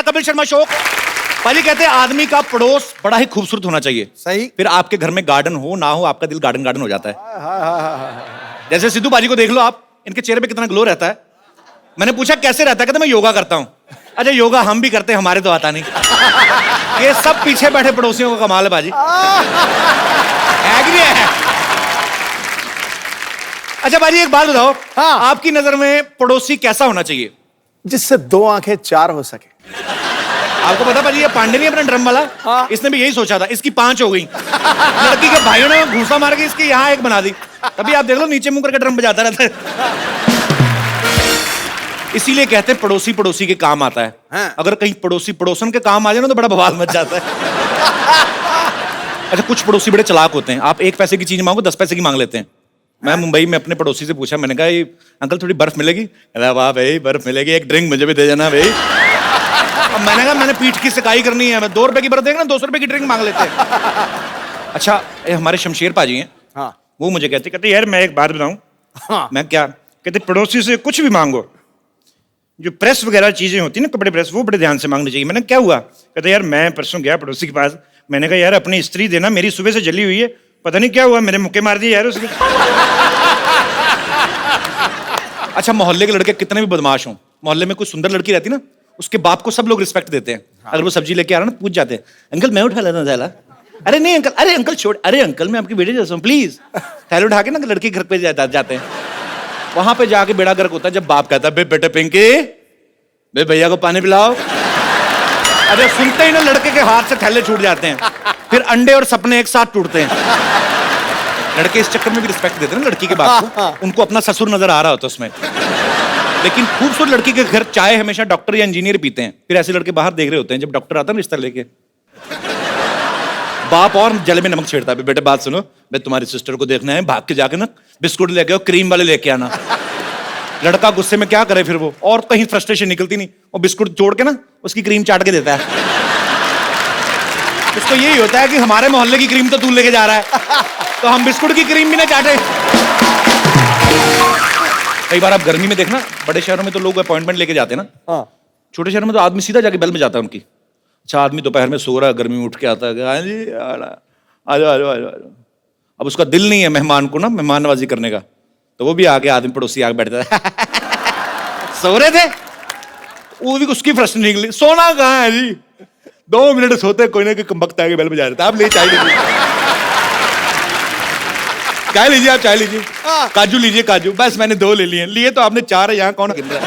Kapil Sharma show. पाजी कहते हैं आदमी का पड़ोस बड़ा ही खूबसूरत होना चाहिए। सही। फिर आपके घर में गार्डन हो ना हो, आपका दिल गार्डन गार्डन हो जाता है। जैसे सिद्धू पाजी को देख लो आप, इनके चेहरे पे कितना ग्लो रहता है। मैंने पूछा कैसे रहता है, कहते मैं योगा करता हूँ। अच्छा योगा हम भी करते हैं, हमारे तो आता नहीं। ये सब पीछे बैठे पड़ोसियों का कमाल है पाजी। है कि नहीं है? अच्छा बाजी एक बात बताओ, हाँ। आपकी नजर में पड़ोसी कैसा होना चाहिए? जिससे 2 आंखें 4 हो सके। आपको पता पाजी ये पांडे नहीं अपना ड्रम वाला, हाँ। इसने भी यही सोचा था, इसकी 5 हो गई। लड़की के भाइयों ने घूसा मार के इसकी यहाँ 1 बना दी। तभी आप देख लो नीचे मुंह करके ड्रम बजाता रहता है। इसीलिए कहते हैं पड़ोसी पड़ोसी के काम आता है। हाँ। अगर कहीं पड़ोसी पड़ोसन के काम आ जाए ना तो बड़ा बवाल मच जाता है। अच्छा कुछ पड़ोसी बड़े चालाक होते हैं, आप 1 पैसे की चीज मांगो 10 पैसे की मांग लेते हैं। मैं मुंबई में अपने पड़ोसी से पूछा, मैंने कहा ये अंकल थोड़ी बर्फ मिलेगी? अरे वाह भाई बर्फ मिलेगी, एक ड्रिंक मुझे भी दे देना भाई। अब मैंने कहा मैंने पीठ की सिकाई करनी है, मैं 2 रुपए की बर्फ देगा ना 200 रुपए की ड्रिंक मांग लेते हैं। अच्छा ये हमारे शमशेर पाजी हैं, हाँ। वो मुझे कहते यार मैं एक बात बताऊं। हाँ। मैं क्या कहते, पड़ोसी से कुछ भी मांगो, जो प्रेस वगैरह चीजें होती है ना, कपड़े प्रेस, वो बड़े ध्यान से मांगनी चाहिए। मैंने क्या हुआ? कहते यार मैं परसों गया पड़ोसी के पास, मैंने कहा यार अपनी स्त्री देना, मेरी सुबह से जली हुई है, पता नहीं क्या हुआ, मेरे मुक्के मार दिए यार उसने। अच्छा मोहल्ले के लड़के कितने भी बदमाश हों, मोहल्ले में कोई सुंदर लड़की रहती ना, उसके बाप को सब लोग रिस्पेक्ट देते हैं। अगर वो सब्जी लेके आ रहा ना, पूछ जाते हैं अंकल मैं उठा लेता थैला। अरे नहीं अंकल, अरे अंकल छोड़, अरे अंकल मैं आपकी बेटे जैसा हूँ प्लीज। थैला उठा के ना लड़की घर पे जाते हैं। वहां पे जाके बेड़ा गर्क होता है जब बाप कहता है बेटे पिंकी बे भैया को पानी पिलाओ। अरे सुनते ही ना लड़के के हाथ से थैले छूट जाते हैं, फिर अंडे और सपने एक साथ टूटते हैं। लड़के इस चक्कर में भी रिस्पेक्ट देते हैं ना लड़की के बाप को, उनको अपना ससुर नजर आ रहा होता है उसमें। लेकिन खूबसूरत लड़की के घर चाय हमेशा डॉक्टर या इंजीनियर पीते हैं, फिर ऐसे लड़के बाहर देख रहे होते हैं जब डॉक्टर आता है ना रिश्ता लेके। बाप और जले में नमक छेड़ता है, बेटे बात सुनो, मैं तुम्हारी सिस्टर को देखना है, भाग के जाके ना बिस्कुट लेके आओ, क्रीम वाले लेके आना। लड़का गुस्से में क्या करे फिर वो, और कहीं फ्रस्ट्रेशन निकलती नहीं, वो बिस्कुट जोड़ के ना उसकी क्रीम चाट के देता है। उसको यही होता है कि हमारे मोहल्ले की क्रीम तो तू लेके जा रहा है, तो हम बिस्कुट की क्रीम भी ना चाटे। कई बार आप गर्मी में देखना, बड़े शहरों में तो लोग अपॉइंटमेंट लेके जाते हैं ना, हाँ। छोटे शहरों में तो आदमी सीधा जाके बेल में जाता है उनकी। अच्छा आदमी दोपहर में सो रहा है, गर्मी में उठ के आता है, हाँ जी आ जाओ। अब उसका दिल नहीं है मेहमान को ना मेहमान नवाजी करने का, तो वो भी आके आदमी पड़ोसी आके बैठता है। सो रहे थे, वो भी उसकी प्रश्न निकली, सोना कहाँ है जी? 2 मिनट सोते कोई ना कोई कमबख्त आके बेल बजा देता है, आप ले चाय लीजिए। क्या लीजिए आप? चाय लीजिए। काजू लीजिए काजू। बस मैंने 2 ले लिए तो आपने 4 है, यहाँ कौन गिन रहा है?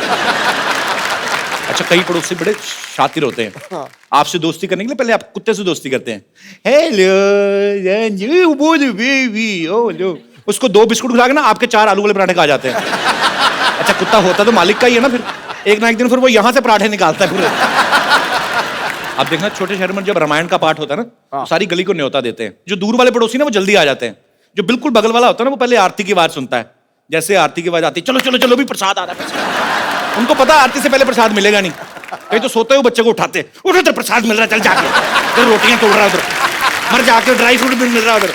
अच्छा कई पड़ोसी बड़े शातिर होते हैं, आपसे दोस्ती करने के लिए पहले आप कुत्ते से दोस्ती करते हैं। हेलो बेबी, उसको 2 बिस्कुट खिला के ना आपके 4 आलू वाले पराठे खा जाते हैं। अच्छा कुत्ता होता तो मालिक का ही है ना, फिर एक ना एक दिन फिर वो यहाँ से पराठे निकालता है पूरे। आप देखना छोटे शहर में जब रामायण का पाठ होता है ना, तो सारी गली को न्योता देते हैं। जो दूर वाले पड़ोसी ना वो जल्दी आ जाते हैं, जो बिल्कुल बगल वाला होता है ना वो पहले आरती की आवाज सुनता है। जैसे आरती की आवाज आती है, चलो चलो चलो भी प्रसाद आ रहा है, उनको पता आरती से पहले प्रसाद मिलेगा नहीं, कहीं तो सोते हुए बच्चे को उठाते, उठो तो प्रसाद मिल रहा है, चल जाके तो रोटियां तोड़ रहा है उधर, मर जाके ड्राई फ्रूट भी मिल रहा है उधर।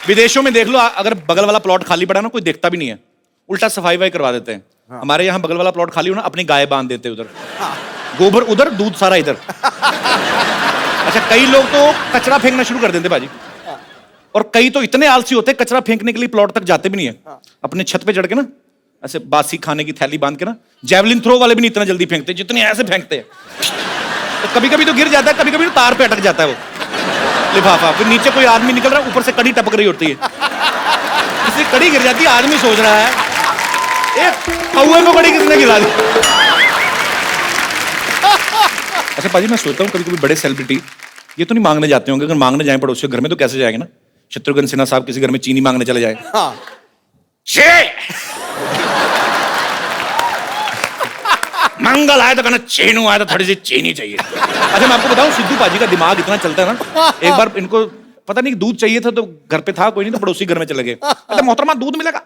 विदेशों में देख लो, अगर बगल वाला प्लॉट खाली पड़ा ना कोई देखता भी नहीं है, उल्टा सफाई वफाई करवा देते हैं। हमारे यहाँ बगल वाला प्लॉट खाली हो ना, अपनी गाय बांध देते उधर, गोबर उधर दूध सारा इधर। अच्छा कई लोग तो कचरा फेंकना शुरू कर देते बाजी, और कई तो इतने आलसी होते हैं कचरा फेंकने के लिए प्लॉट तक जाते भी नहीं है, अपने छत पे चढ़ के ना ऐसे बासी खाने की थैली बांध के ना, जैवलिन थ्रो वाले भी नहीं इतना जल्दी फेंकते जितने ऐसे फेंकते हैं। तो कभी कभी तो गिर जाता है, कभी कभी तो तार पे अटक जाता है वो लिफाफा, फिर नीचे कोई आदमी निकल रहा है, ऊपर से कड़ी टपक रही होती है, इसलिए कड़ी गिर जाती है, आदमी सोच रहा है कौए को कड़ी किसने गिरा दी। अच्छा पाजी मैं सोचता हूँ कभी कभी बड़े सेलिब्रिटी ये तो नहीं मांगने जाते होंगे, अगर मांगने जाए पड़ोसियों के घर में तो कैसे जाएंगे ना? शत्रुघ्न सिन्हा साहब किसी घर में चीनी मांगने चले जाए, मंगल आया तो कहना चीनू आया तो थोड़ी सी चीनी चाहिए। अच्छा मैं आपको बताऊं सिद्धू पाजी का दिमाग इतना चलता है ना, एक बार इनको पता नहीं दूध चाहिए था तो घर पे था कोई नहीं, तो पड़ोसी घर में चले गए, अच्छा मोहतरमा दूध मिलेगा?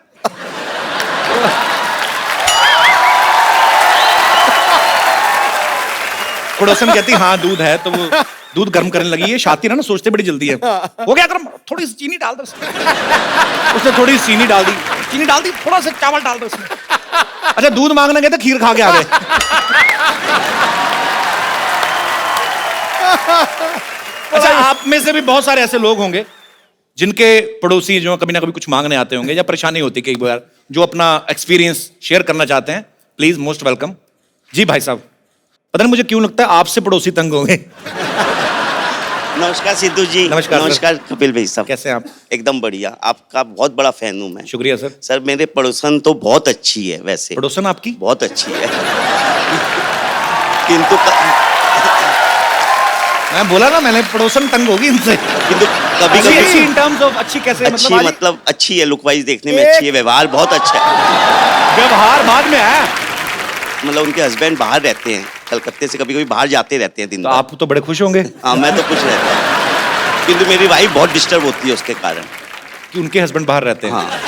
पड़ोसन कहती हाँ दूध है, तो वो दूध गर्म करने लगी है, शातिर है ना सोचते बड़ी जल्दी है, हो गया गर्म, थोड़ी सी चीनी डाल दो उसने थोड़ी सी चीनी डाल दी, थोड़ा सा चावल डाल दो उसमें, अच्छा, दूध मांगने गए थे, खीर खा के आ गए। अच्छा, आप में से भी बहुत सारे ऐसे लोग होंगे जिनके पड़ोसी जो कभी ना कभी कुछ मांगने आते होंगे या परेशानी होती कई बार, जो अपना एक्सपीरियंस शेयर करना चाहते हैं। Please, most welcome. जी भाई साहब, पता नहीं मुझे क्यों लगता है आपसे पड़ोसी तंग होंगे। नमस्कार सिद्धू जी। नमस्कार सर। नमस्कार कपिल भाई साहब। कैसे हैं आप? एकदम बढ़िया, आपका बहुत बड़ा फैन हूँ मैं। शुक्रिया सर। सर मेरे पड़ोसन तो बहुत अच्छी है वैसे। पड़ोसन आपकी बहुत अच्छी है। किंतु मैं बोला ना, मैंने पड़ोसन तंग होगी इनसे। कभी अच्छी कभी इन टर्म्स ऑफ अच्छी कैसे? अच्छी आज- मतलब अच्छी है, लुक वाइज देखने में अच्छी है, व्यवहार बहुत अच्छा है। व्यवहार बाद में है। मतलब उनके हस्बैंड बाहर रहते हैं कलकत्ते से, कभी कभी बाहर जाते रहते हैं दिन तो भर। आप तो बड़े खुश होंगे हाँ, मैं तो कुछ रहता हूँ, किंतु मेरी वाइफ बहुत डिस्टर्ब होती है उसके कारण। कि उनके हस्बैंड बाहर रहते हैं। हाँ,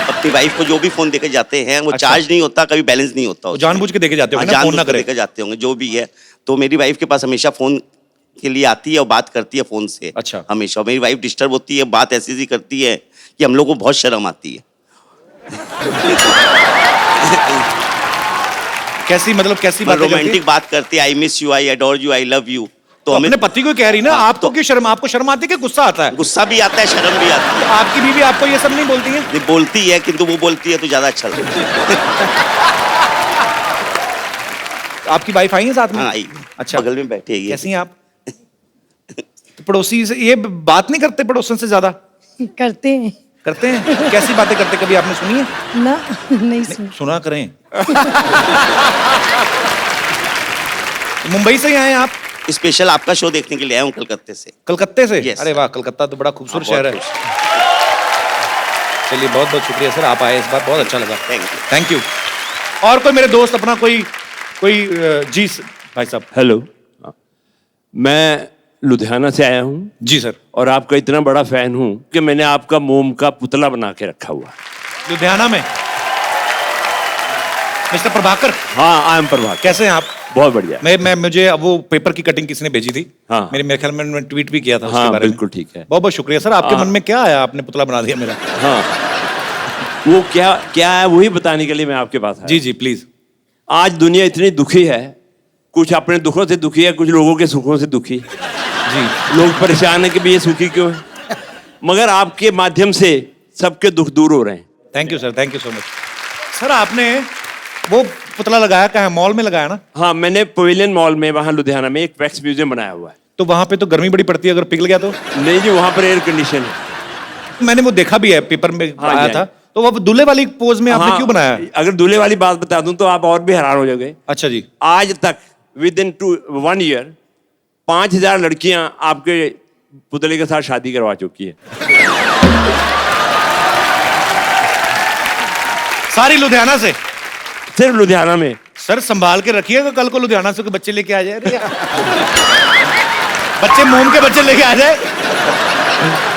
अपनी वाइफ को जो भी फोन देके जाते हैं वो अच्छा। चार्ज नहीं होता, कभी बैलेंस नहीं होता वो उसमें। जानबूझ के देके जाते हाँ, होंगे ना, फोन ना जानबूझ के करे। लेकर जाते होंगे जो भी है। तो मेरी वाइफ के पास हमेशा फोन के लिए आती है और बात करती है फोन से। अच्छा। हमेशा मेरी वाइफ डिस्टर्ब होती है, बात ऐसी ऐसी करती है कि हम लोग को बहुत शर्म आती है। कैसी मतलब कैसी बात रोमांटिक बात करती है, I miss you, I adore you, I love you. तो हमें अपने पति को कह रही ना, हाँ, आपको क्यों शर्म? आपको शर्म आती है कि गुस्सा आता है? गुस्सा भी आता है, शर्म भी आती है। आपकी बीवी आपको ये सब नहीं बोलती है? ये बोलती है, किंतु वो बोलती है तो ज्यादा अच्छा लगता है। आपकी वाइफ आई है साथ में? हाँ, आई। अच्छा, बगल में बैठी है ये। कैसी हैं आप? तो पड़ोसी से ये बात नहीं करते पड़ोसन से ज्यादा? करते हैं करते हैं। कैसी बातें करते, कभी आपने सुनी है? ना, नहीं सुन। सुना करें। मुंबई से ही आए हैं आप? स्पेशल आपका शो देखने के लिए आया हूँ कलकत्ते से। कलकत्ते से? Yes, अरे sir। वाह, कलकत्ता तो बड़ा खूबसूरत हाँ, शहर है। बहुत चलिए, बहुत बहुत शुक्रिया सर, आप आए इस बार, बहुत अच्छा लगा। Thank you। Thank you. और कोई मेरे दोस्त अपना कोई जी भाई साहब। हेलो, मैं लुधियाना से आया हूँ जी सर। और आपका इतना बड़ा फैन हूँ कि मैंने आपका मोम का पुतला बना के रखा हुआ है। लुधियाना में मिस्टर प्रभाकर? हाँ, आई एम प्रभाकर। कैसे हैं आप? बहुत बढ़िया। मैं मुझे अब वो पेपर की कटिंग किसी ने भेजी थी। हाँ। मेरे ख्याल में मैंने ट्वीट भी किया था उसके हाँ, बारे में। बिल्कुल ठीक है। बहुत बहुत शुक्रिया सर। आपके हाँ। मन में क्या आया, आपने पुतला बना दिया मेरा? हाँ, वो क्या क्या है वही बताने के लिए मैं आपके पास आया। जी जी प्लीज। आज दुनिया इतनी दुखी है, कुछ अपने दुखों से दुखी है, कुछ लोगों के सुखों से दुखी। जी लोग परेशान है कि भी ये सुखी क्यों है, मगर आपके माध्यम से सबके दुख दूर हो रहे हैं। Thank you sir, thank you so much. Sir आपने वो पुतला लगाया कहाँ है? मॉल में लगाया ना? हाँ, मैंने पवेलियन मॉल में वहाँ लुधियाना में एक वैक्स म्यूजियम बनाया हुआ है। तो वहां पे तो गर्मी बड़ी पड़ती है, अगर पिघल गया तो? नहीं जी, वहाँ पर एयर कंडीशन है। मैंने वो देखा भी है, पेपर में हाँ, आया जी, था। तो वो दूल्हे वाली पोज में आपने हाँ, क्यों बनाया? अगर दूल्हे वाली बात बता दूं तो आप और भी हैरान हो जाओगे। अच्छा जी। आज तक विद इन 1 ईयर 5000 लड़कियां आपके पुतले के साथ शादी करवा चुकी है। सारी लुधियाना से? सिर्फ लुधियाना में। सर संभाल के रखिएगा, कल को लुधियाना से कोई बच्चे लेके आ जाए। अरे बच्चे मोम के बच्चे लेके आ जाए।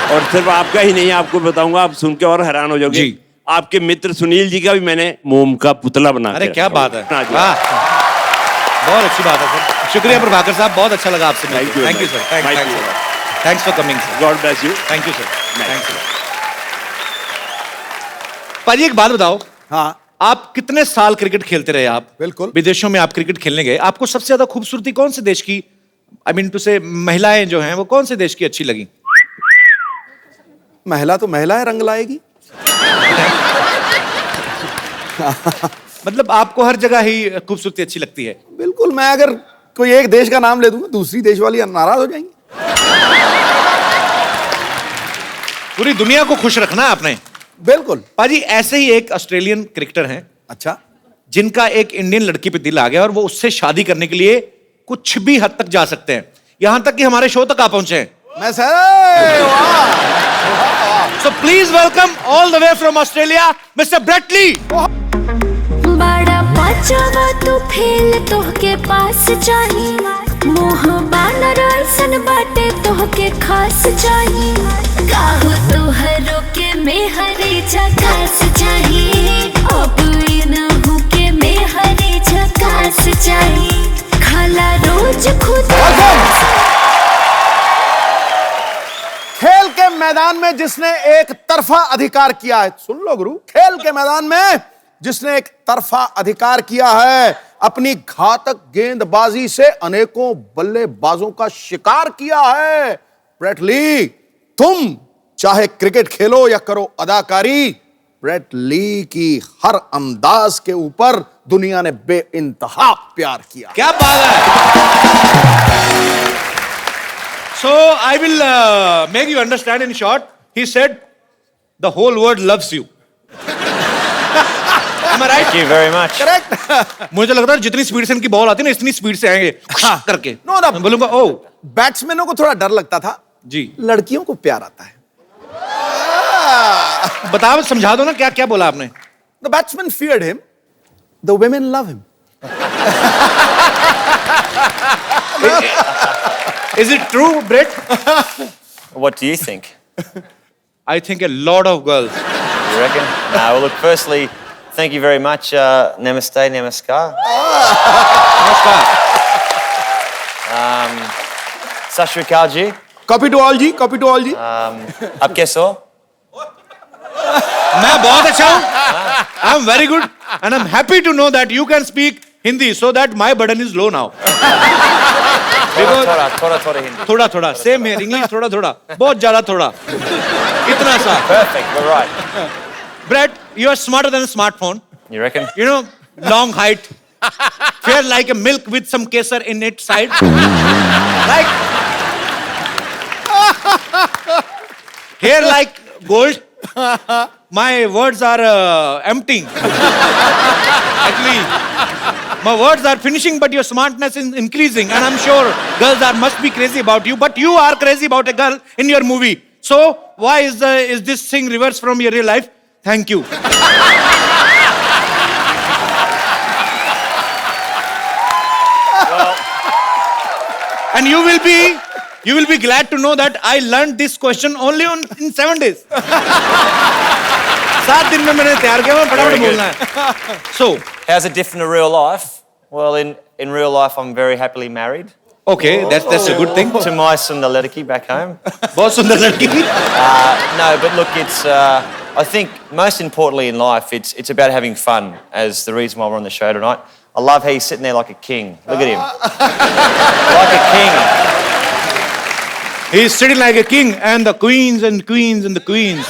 और सिर्फ आपका ही नहीं, आपको बताऊंगा, आप सुन के और हैरान हो जाओगे। जी। आपके मित्र सुनील जी का भी मैंने मोम का पुतला बना अरे के क्या रखा बात हुआ है, हाँ जी। वाह, बहुत अच्छी बात है सर। शुक्रिया प्रभाकर साहब, बहुत अच्छा लगा आपसे Thank you, thank you sir, Thank you. Thanks for coming sir. God bless you. Thank you sir, thanks. पाजी एक बात बताओ, हाँ, आप कितने साल क्रिकेट खेलते रहे? आप बिल्कुल। विदेशों में आप क्रिकेट खेलने गए, आपको सबसे ज्यादा खूबसूरती कौन से देश की, आई मीन टू से महिलाएं जो हैं वो कौन से देश की अच्छी लगी? महिला तो महिला है, रंग लाएगी। मतलब आपको हर जगह ही खूबसूरती अच्छी लगती है? बिल्कुल, मैं अगर कोई एक देश का नाम ले दूंगा, दूसरी देश वाली नाराज हो जाएंगी। पूरी दुनिया को खुश रखना है आपने। बिल्कुल। पाजी ऐसे ही एक ऑस्ट्रेलियन क्रिकेटर हैं अच्छा, जिनका एक इंडियन लड़की पे दिल आ गया और वो उससे शादी करने के लिए कुछ भी हद तक जा सकते हैं, यहां तक कि हमारे शो तक आ पहुंचे हैं। मैं सर, वाह। So please welcome all the way from Australia mister Brett Lee. बड़ा पाचवा तू फेल तोहके पास चाही, मोह बानर ऐसन बाटे तोहके खास चाही, काहो तोहरो के मेहरी झकास चाही, अब इनहु के मेहरी झकास चाही, खाला रोज खुद। खेल के मैदान में जिसने एक तरफा अधिकार किया है, सुन लो गुरु, खेल के मैदान में जिसने एक तरफा अधिकार किया है, अपनी घातक गेंदबाजी से अनेकों बल्लेबाजों का शिकार किया है। ब्रेट ली, तुम चाहे क्रिकेट खेलो या करो अदाकारी, ब्रेट ली की हर अंदाज के ऊपर दुनिया ने बेइंतहा प्यार किया। क्या बात है। So I will make you understand in short. He said, the whole world loves you. Am I right? Thank you very much. Correct. मुझे लगता है जितनी स्पीड से इनकी बॉल आती है ना, इतनी स्पीड से आएंगे करके। No, no. मैं बोलूंगा ओ बैट्समैनों को थोड़ा डर लगता था, जी। लड़कियों को प्यार आता है। बताओ, समझा दो ना, क्या क्या बोला आपने? The batsman feared him. The women love him. Is it true, Brett? What do you think? I think a lot of girls. You reckon? No, well, look, firstly, thank you very much. Namaste, namaskar. नमस्कार। Sat Shri Akal ji. Copy to all ji, copy to all ji. Aap kaise ho? मैं बहुत अच्छा हूँ। I'm very good and I'm happy to know that you can speak Hindi so that my burden is low now. Thoda Hindi. थोड़ा थोड़ा same है, English थोड़ा थोड़ा, बहुत ज्यादा थोड़ा, इतना सा। Perfect, we're right. Brett, you are smarter than a smartphone. You reckon? You know, long height, fair like a milk with some kesar in its side. Like hair like gold. My words are emptying. Actually, my words are finishing, but your smartness is increasing, and I'm sure girls must be crazy about you. But you are crazy about a girl in your movie. So why is this thing reversed from your real life? Thank you. And you will be glad to know that I learned this question only in 7 days. 7 दिन में मैंने तैयार किया, मैं फटाफट बोलना है. So, How's it different to real life? Well, in real life, I'm very happily married okay, that's a good thing. to my Sundar Ledaki back home. बहुत सुंदर लड़की थी. No, but look, it's. I think most importantly in life, it's about having fun. As the reason why we're on the show tonight, I love how he's sitting there like a king. Look at him, like a king. He's sitting like a king, and the queens and queens and the queens.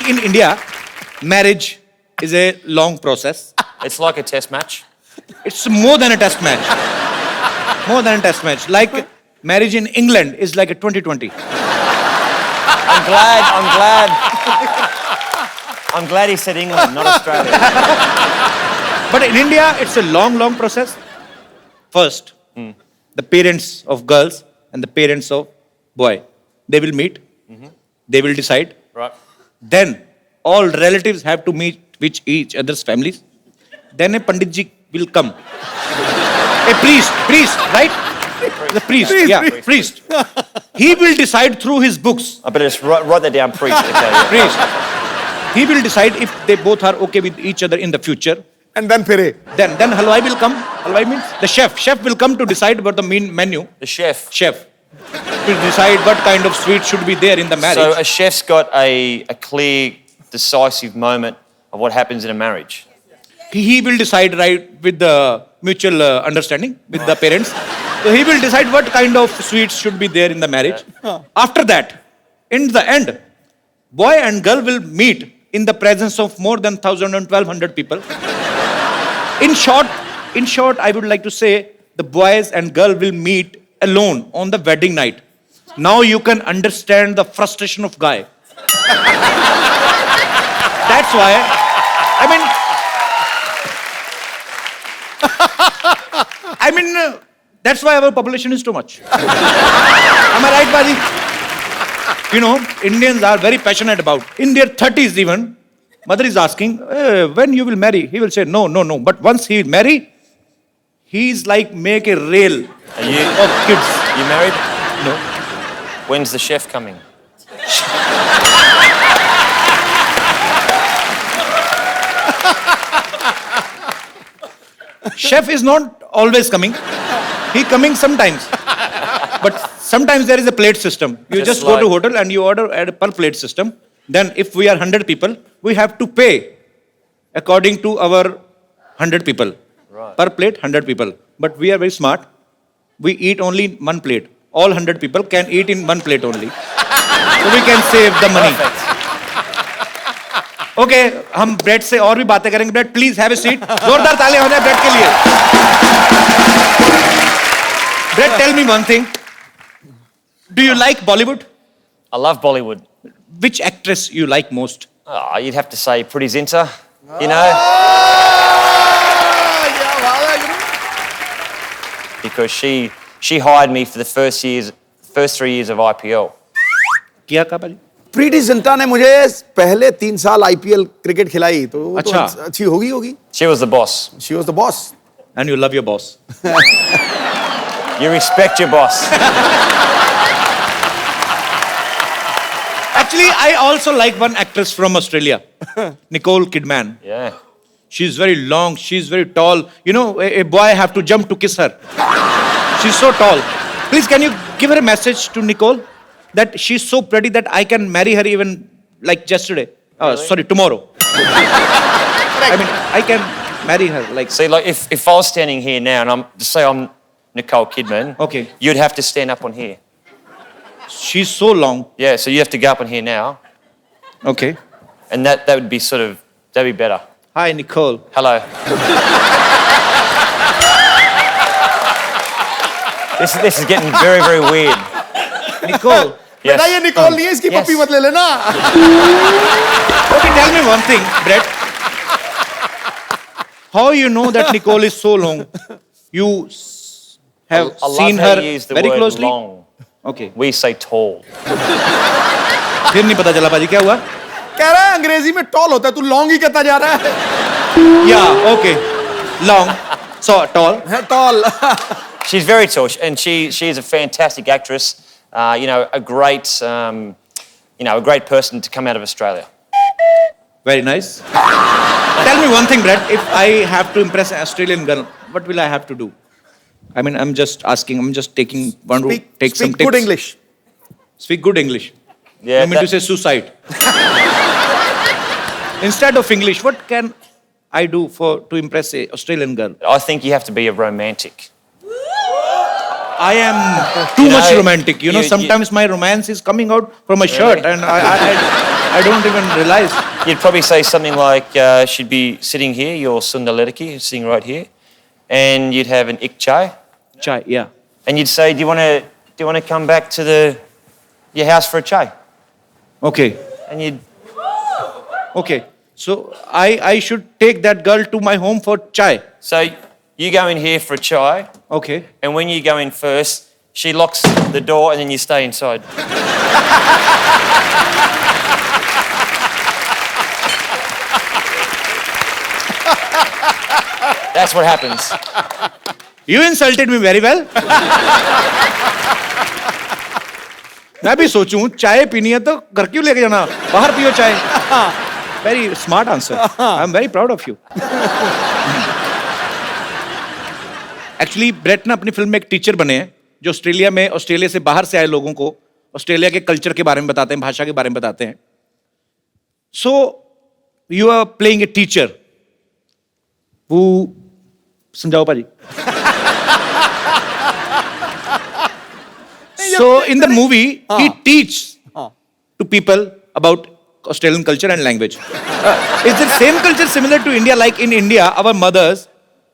In India, marriage is a long process. It's like a test match. It's more than a test match. More than a test match. Like marriage in England is like a 2020. I'm glad he said England, not Australia. But in India, it's a long, long process. First, the parents of girls and the parents of boy, they will meet. They will decide. Right. Then all relatives have to meet with each other's families. Then a Pandit ji will come. A priest, right? The priest, priest. He will decide through his books. I better just write that down, priest. Okay, yeah. Priest. He will decide if they both are okay with each other in the future. And then फिरे। Then halwai will come. Halwai means the chef. Chef will come to decide about the main menu. The chef. Chef will decide what kind of sweet should be there in the marriage. So a chef's got a clear, decisive moment of what happens in a marriage. He will decide right with the mutual understanding with the parents. So he will decide what kind of sweets should be there in the marriage. After that, in the end, boy and girl will meet in the presence of more than 1,000 and 1,200 people. In short, I would like to say the boys and girl will meet alone on the wedding night. Now you can understand the frustration of guy. That's why, that's why our population is too much. Am I right, Baji? You know, Indians are very passionate about. In their 30s even, mother is asking, when you will marry? He will say, no. But once he will marry, he's like make a rail of kids. You married? No. When's the chef coming? Chef is not always coming. He coming sometimes. But sometimes there is a plate system. You just go to hotel and you order at a per plate system. Then if we are 100 people, we have to pay according to our 100 people. Right. Per plate, 100 people. But we are very smart. We eat only one plate. All 100 people can eat in one plate only. So we can save the money. Okay, हम Brett से और भी बातें करेंगे. Brett, please have a seat. जोरदार ताली हो जाए ब्रेड के लिए. Brett, tell me one thing. Do you like Bollywood? I love Bollywood. Which actress you like most? Oh, you'd have to say Pretty Zinta, you know, because she hired me for the first 3 years of IPL. किया का भाई? प्रीति जिंटा ने मुझे पहले 3 साल IPL cricket खिलाई, तो वो अच्छा. तो अच्छी होगी. She was the boss. She was the boss. And you love your boss. You respect your boss. Actually, I also like one actress from Australia, Nicole Kidman. Yeah. She's very long, she's very tall. You know, a boy have to jump to kiss her. She's so tall. Please, can you give her a message to Nicole that she's so pretty that I can marry her even like yesterday? Sorry, tomorrow. I mean, I can marry her like. See, like if I was standing here now and I'm Nicole Kidman, Okay. you'd have to stand up on here. She's so long. Yeah, so you have to go up on here now, Okay. and that would be that'd be better. Hi, Nicole. Hello. This is getting very, very weird. Nicole. Yes. बेटा ये Nicol नहीं है, इसकी Yes. पप्पी मत ले लेना. Okay, tell me one thing, Brett. How you know that Nicole is so long? You have I love seen how her you use the very word closely? long. Okay. We say tall. फिर नहीं पता चला पाजी क्या हुआ? कह रहा है अंग्रेजी में टॉल होता है, तू लॉन्ग ही कहता जा रहा है. Yeah, okay. Long. So tall. Tall. She's very tall, and she is a fantastic actress. You know, a great a great person to come out of Australia. Very nice. Tell me one thing, Brett. If I have to impress an Australian girl, what will I have to do? I mean, I'm just asking. I'm just taking one route. Take some Speak tips. good English. Speak good English. Yeah. You mean to say suicide? Instead of English, what can I do to impress a Australian girl? I think you have to be a romantic. I am too much know, romantic. You know, you- sometimes my romance is coming out from my shirt, Really? and I don't even realize. You'd probably say something like, she'd be sitting here, your Sundar Lediki, sitting right here, and you'd have an ik chai, Chai, yeah. and you'd say, do you want to come back to your house for a chai? Okay, And you'd okay. So I should take that girl to my home for chai. so you go in here for a chai, Okay. and when you go in first, she locks the door, and then you stay inside. That's what happens. You insulted me very well. मैं भी सोचूं चाय पीनी है तो घर क्यों लेके जाना, बाहर पियो चाय. Very smart answer. I'm very proud of you. Actually, Brett ना अपनी फिल्म में एक टीचर बने हैं जो ऑस्ट्रेलिया से बाहर से आए लोगों को ऑस्ट्रेलिया के कल्चर के बारे में बताते हैं, भाषा के बारे में बताते हैं. So you are playing a teacher who समझाओ पाजी. So in the movie, he teaches to people about Australian culture and language. Is the same culture similar to India? Like in India, our mothers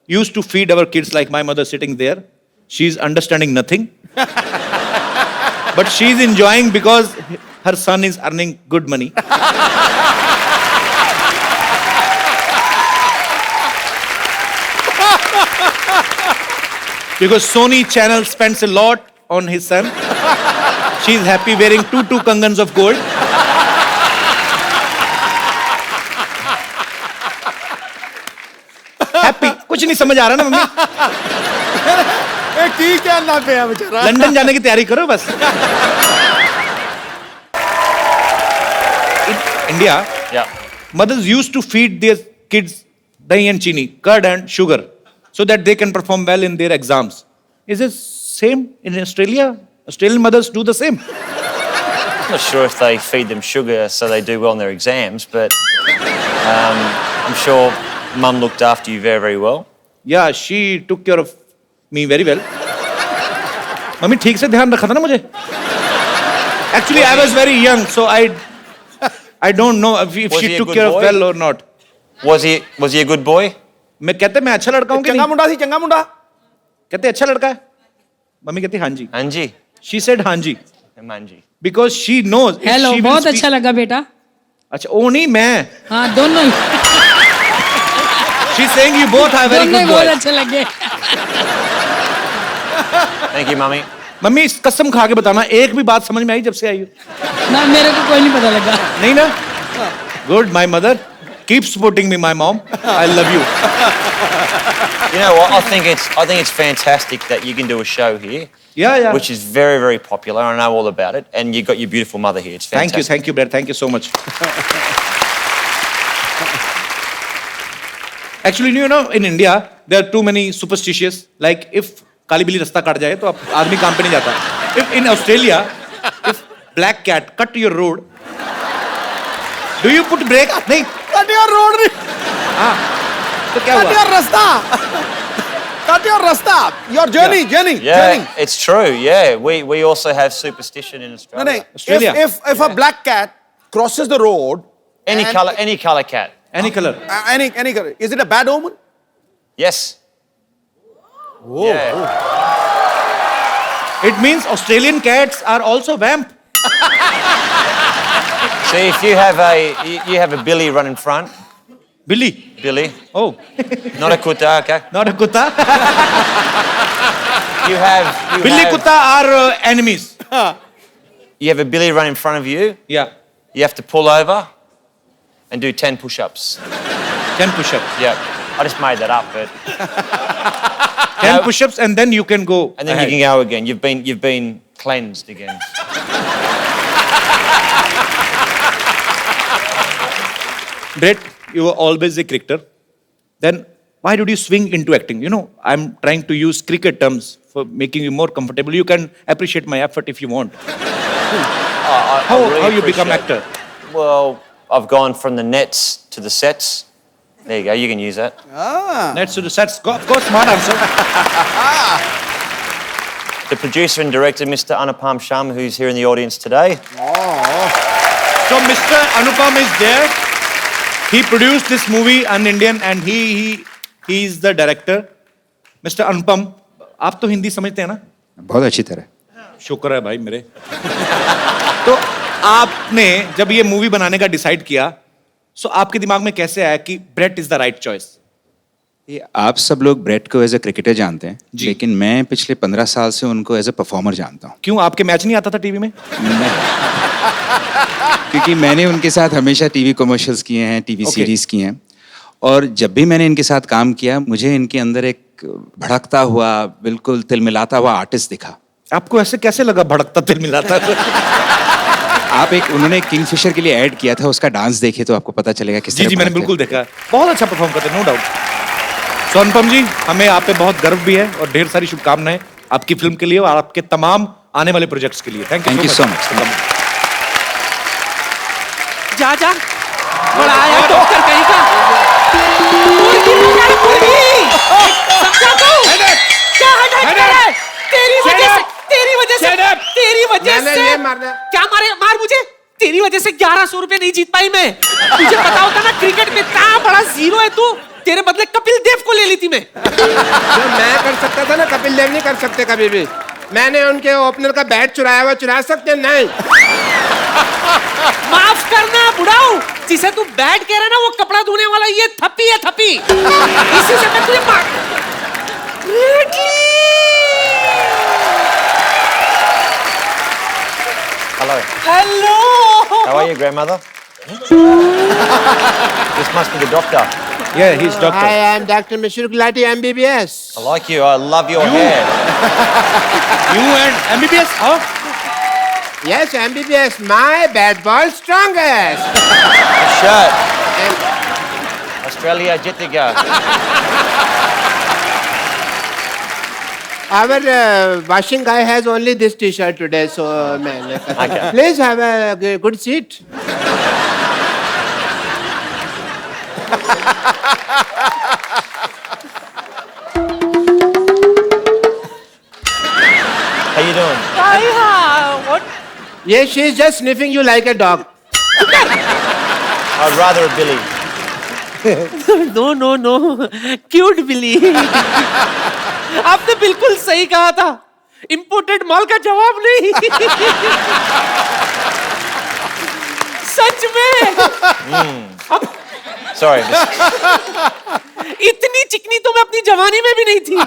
used to feed our kids like my mother sitting there. She's understanding nothing. But she's enjoying because her son is earning good money. Because Sony Channel spends a lot on his son. She's happy wearing two kangans of gold. Happy. कुछ नहीं समझ आ रहा ना mummy. की क्या ना पे है बेचारा. लंदन जाने की तैयारी करो बस. In India, Yeah. mothers used to feed their kids dahi and chini, curd and sugar, so that they can perform well in their exams. Is it same in Australia? Australian mothers do the same. I'm not sure if they feed them sugar so they do well in their exams, but I'm sure Mum looked after you very, very well. Yeah, she took care of me very well. Mummy ठीक से ध्यान रखा था ना मुझे. Actually, I was very young, so I don't know if Was she he a took good care of boy? well or not. Was he a good boy? मैं कहते मैं अच्छा लड़का हूँ कि चंगा नहीं? मुंडा थी चंगा मुंडा. कहते अच्छा लड़का है. मम्मी कहती हाँ जी. Anji? She said हाँ जी. Manji. Because she knows. if hello, she will बहुत speak- अच्छा लगा बेटा. अच्छा वो नहीं मैं. हाँ दोनों ही She's saying you both are very दोनों ही good बहुत boys. अच्छे लगे. Thank you, Mummy. मम्मी इस कसम खा के बताना एक भी बात समझ में आई जब से आई हो? ना मेरे को कोई नहीं पता लगा. नहीं ना? Good, my mother. Keep supporting me, my mom. I love you. You know what? I think it's fantastic that you can do a show here, Yeah, yeah. which is very, very popular. I know all about it, and you've got your beautiful mother here. It's fantastic. Thank you, Brad. Thank you so much. Actually, you know, in India, there are too many superstitious. Like, if काली बिल्ली रास्ता काट जाए तो आप आदमी काम पे नहीं जाता. If in Australia, if black cat cut your road, do you put brake? नहीं. Cut your road. हाँ. तो क्या Cut हुआ? your rasta. Cut your rasta. Your journey, journey, Yeah, journey. it's true. Yeah, we also have superstition in No, Australia. no. Australia. If a black cat crosses the road, Any and- color cat. Any color. any color, is it a bad omen? Yes. Yeah. It means Australian cats are also vamp. See, if you have a billy run in front, Billy. Billy, Oh, not a kutta, okay? not a kutta. You have Billy kutta are enemies. you have a billy run in front of you. Yeah. You have to pull over and do 10 push-ups. 10 push-ups. Yeah, I just made that up, but 10 No. push-ups and then you can go. and then ahead. you can go again. You've been cleansed again. Brett, you were always a cricketer. Then why did you swing into acting? You know, I'm trying to use cricket terms for making you more comfortable. You can appreciate my effort if you want. I How really you become appreciate actor? it. Well, I've gone from the nets to the sets. There you go. You can use that. Let's do the sets. Of course, smart answer. The producer and director, Mr. Anupam Sharma, who's here in the audience today. So Mr. Anupam is there. He produced this movie, An Indian, and he is the director. Mr. Anupam, आप तो हिंदी समझते हैं ना? बहुत अच्छी तरह. शुक्र है भाई मेरे. तो आपने जब ये मूवी बनाने का डिसाइड किया, सो आपके दिमाग में कैसे आया कि Brett is the right choice? ये आप सब लोग ब्रेट को एज ए क्रिकेटर जानते हैं, जी. लेकिन मैं पिछले 15 साल से उनको एज ए परफॉर्मर जानता हूँ. क्यों आपके मैच नहीं आता था टीवी में? क्योंकि मैंने उनके साथ हमेशा टीवी कमर्शियल्स किए हैं, टीवी Okay. सीरीज किए हैं, और जब भी मैंने इनके साथ काम किया मुझे इनके अंदर एक भड़कता हुआ, बिल्कुल तिलमिलाता हुआ आर्टिस्ट दिखा. आपको ऐसे कैसे लगा भड़कता तिल मिलाता? आप उन्होंने किंगफिशर के लिए ऐड किया था, उसका डांस देखिए तो आपको पता चलेगा किस जी तरह जी मैंने भड़कते बिल्कुल देखा. बहुत अच्छा परफॉर्म करते हैं, नो डाउट. सो अनुपम जी, हमें आप पे बहुत गर्व भी है और ढेर सारी शुभकामनाएं आपकी फिल्म के लिए और आपके तमाम आने वाले प्रोजेक्ट्स के लिए. Thank you so much. जा जा बड़ा आया डॉक्टर कहीं का मुर्गी बना मुर्गी समझा तू क्या हटाए तेरी वजह से क्या मार मुझे तेरी वजह से 1100 रुपए नहीं जीत पाई मैं. तुझे पता होता ना क्रिकेट में इतना बड़ा जीरो है तू. तेरे बदले कपिल देव को ले ली थी मैं. जो मैं कर सकता था ना कपिल देव नहीं कर सकते कभी भी. मैंने उनके ओपनर का बैट चुरा सकते नहीं. माफ करना बुढ़ाऊ, जिसे तू बैट कह रहा है ना वो कपड़ा धोने वाला ये थप्पी है थप्पी. इसी से मैं तुझे मार. Hello. Hello. How are you, grandmother? This must be the doctor. Yeah, he's doctor. I am Dr. Mishra Gulati, MBBS. I like you. I love your hair. You and MBBS? Huh? Yes, MBBS, my bad ball strongest. Shirt. Australia Jittiga. Our washing guy has only this T-shirt today, so man, Okay. please have a good seat. How you doing? What? Yes, she's just sniffing you like a dog. I'd rather a Billy. No. Cute Billy. आपने बिल्कुल सही कहा था। Imported माल का जवाब नहीं। सच में। अब Sorry. इतनी चिकनी तो मैं अपनी जवानी में भी नहीं थी।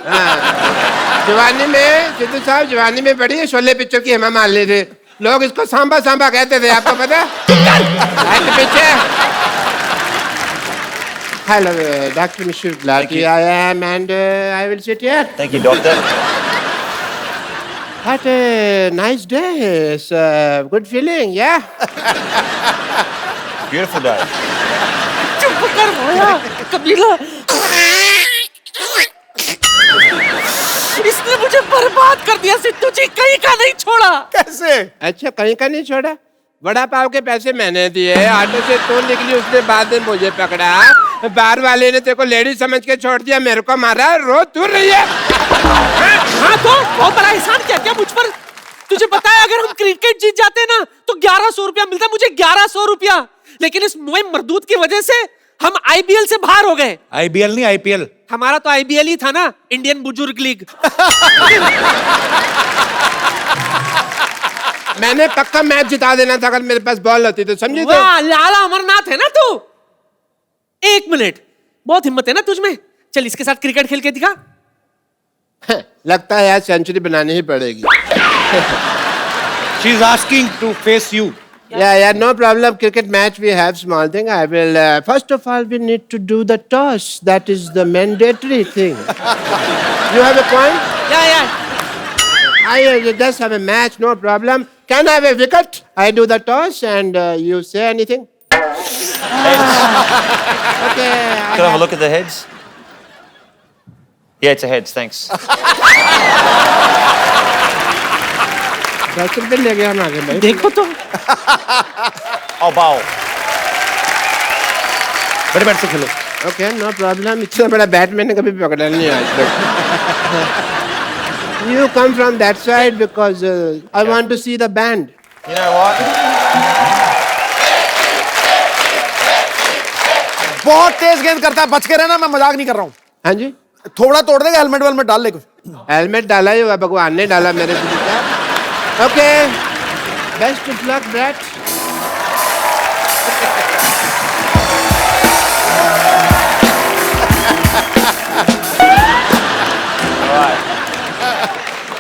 जवानी में सिद्धू साहब जवानी में बड़ी है शोले पिक्चर की हेमा मालिनी थे। लोग इसको सांबा सांबा कहते थे, आपको पता है? हट पीछे। Hello, Dr. Mishra Gulati. I am, and I will sit here. Thank you, doctor. What a nice day. It's a good feeling, yeah? Beautiful day. चुप कर भैया, कबीला। इसने मुझे बर्बाद कर दिया सिद्धू जी, कहीं का नहीं छोड़ा। कैसे? अच्छा, कहीं का नहीं छोड़ा? बड़ा पाव के पैसे मैंने दिए, ऑटो से तू निकली, उसने बाद में मुझे पकड़ा, बार वाले ने तेरे को लेडी समझ के छोड़ दिया, मेरे को मारा, रो तू रही है। हाँ तो बहुत बड़ा एहसान किया क्या मुझ पर? तुझे पता है अगर हम क्रिकेट जीत जाते ना तो 1100 रुपया मिलता, मुझे 1100 रुपया। लेकिन इस मोए मरदूत की वजह से हम आईबीएल से बाहर हो गए। आईबीएल नहीं, आईपीएल। हमारा तो आईबीएल ही था ना, इंडियन बुजुर्ग लीग। मैंने पक्का मैच जिता देना था अगर मेरे पास बॉल होती तो, समझी? तो वाह, लाला अमरनाथ है ना तू। 1 मिनट, बहुत हिम्मत है ना तुझ में। चल इसके साथ क्रिकेट खेल के दिखा। लगता है यार सेंचुरी बनानी ही पड़ेगी। She is asking to face you. Yeah, no problem. Cricket match, we have small thing. I will, first of all, we need to do the toss. That is the mandatory thing. You have a point? Yeah. I just have a match, no problem. Can I have a wicket? I do the toss and you say anything? Heads. Okay. Can I have a look at the heads? Yeah, it's a heads, thanks. 10 रुपए ले गया हम आगे भाई। देखो तो I'll bowl. बड़े bat से खेलो। Okay, no problem. इतना बड़ा बैट मैंने कभी पकड़ा नहीं आज तक। You come from that side because I want to see the band. You know what? बहुत तेज गेंद करता है, बच के रहना, मैं मजाक नहीं कर रहा हूँ। हाँ जी? थोड़ा तोड़ देगा, हेलमेट वेलमेट डाल ले कुछ। हेलमेट डाला ही हुआ, भगवान ने डाला मेरे को। Okay, best of luck brat.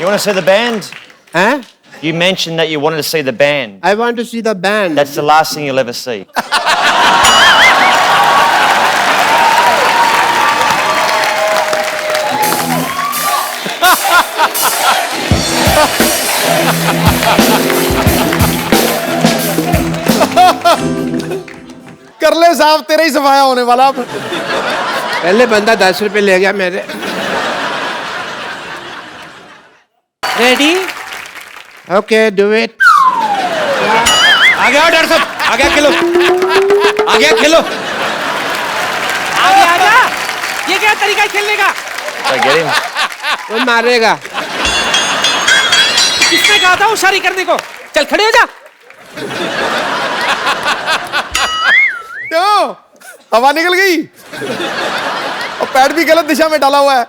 You want to see the band? Huh? You mentioned that you wanted to see the band. I want to see the band. That's the last thing you'll ever see. कर ले साहब, तेरा ही सफाया होने वाला अब। पहले बंदा 10 रुपए ले गया मेरे। रेडी। Okay, do it. आ गया डर सब, आ गया खेलो, आ गया खेलो। आगे आजा। ये क्या तरीका है खेलने का? So get him. वो मारेगा। किसने कहा था होशियारी करने को? चल खड़े हो जा। क्यों? हवा निकल गई और पैड भी गलत दिशा में डाला हुआ है।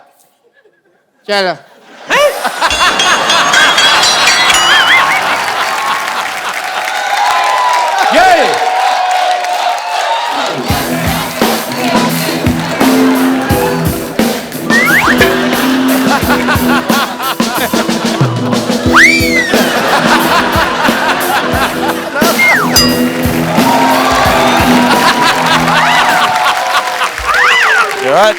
चलो। ये You alright?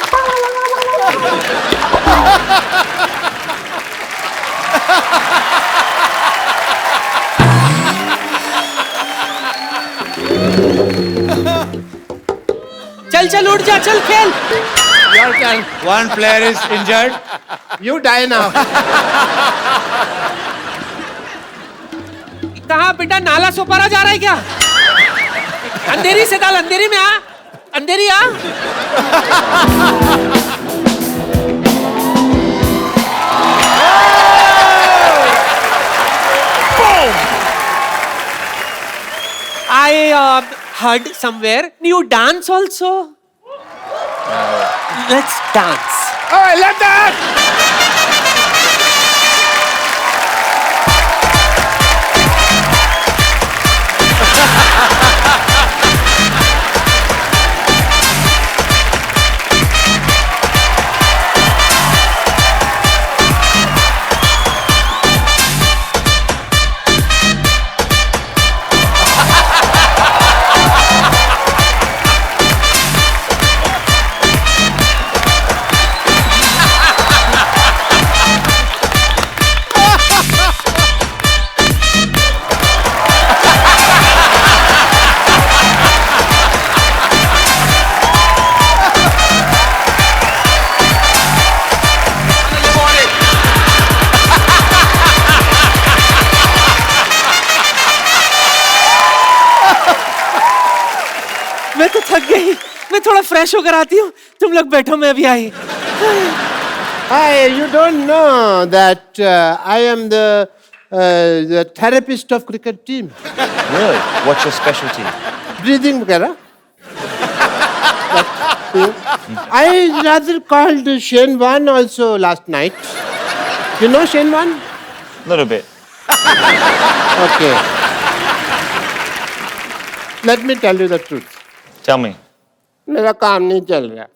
चल चल उठ जा, चल खेल। Your turn. one player is injured. You die now. कहाँ बेटा नाला सोपारा जा रहा है क्या? अंधेरी से डाल, अंधेरी में आ, अंधेरी आ. I heard somewhere you dance also. Let's dance. Oh, I love that. मैं तो थक गई, मैं थोड़ा फ्रेश होकर आती हूँ, तुम लोग बैठो, मैं अभी आई. Hi, you don't know that I am the therapist of cricket team. Really? What's your specialty? Breathing वगैरह. I rather called Shane Warne also last night. You know Shane Warne? Little bit. Okay. Let me tell you the truth. Tell me. मेरा काम नहीं चल रहा.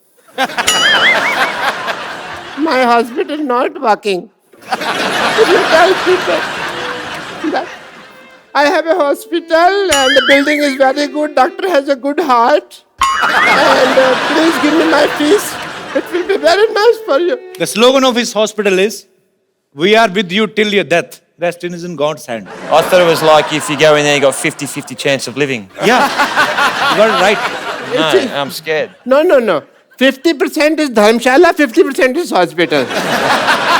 My hospital not working. You tell people that I have a hospital and the building is very good. Doctor has a good heart. And please give me my fees. It will be very nice for you. The slogan of his hospital is, "We are with you till your death. Rest is in God's hand." I thought it was like if you go in there, you got 50-50 chance of living. Yeah, you got it right. No, I'm scared. No. 50% is Dharmshala, 50% is hospital.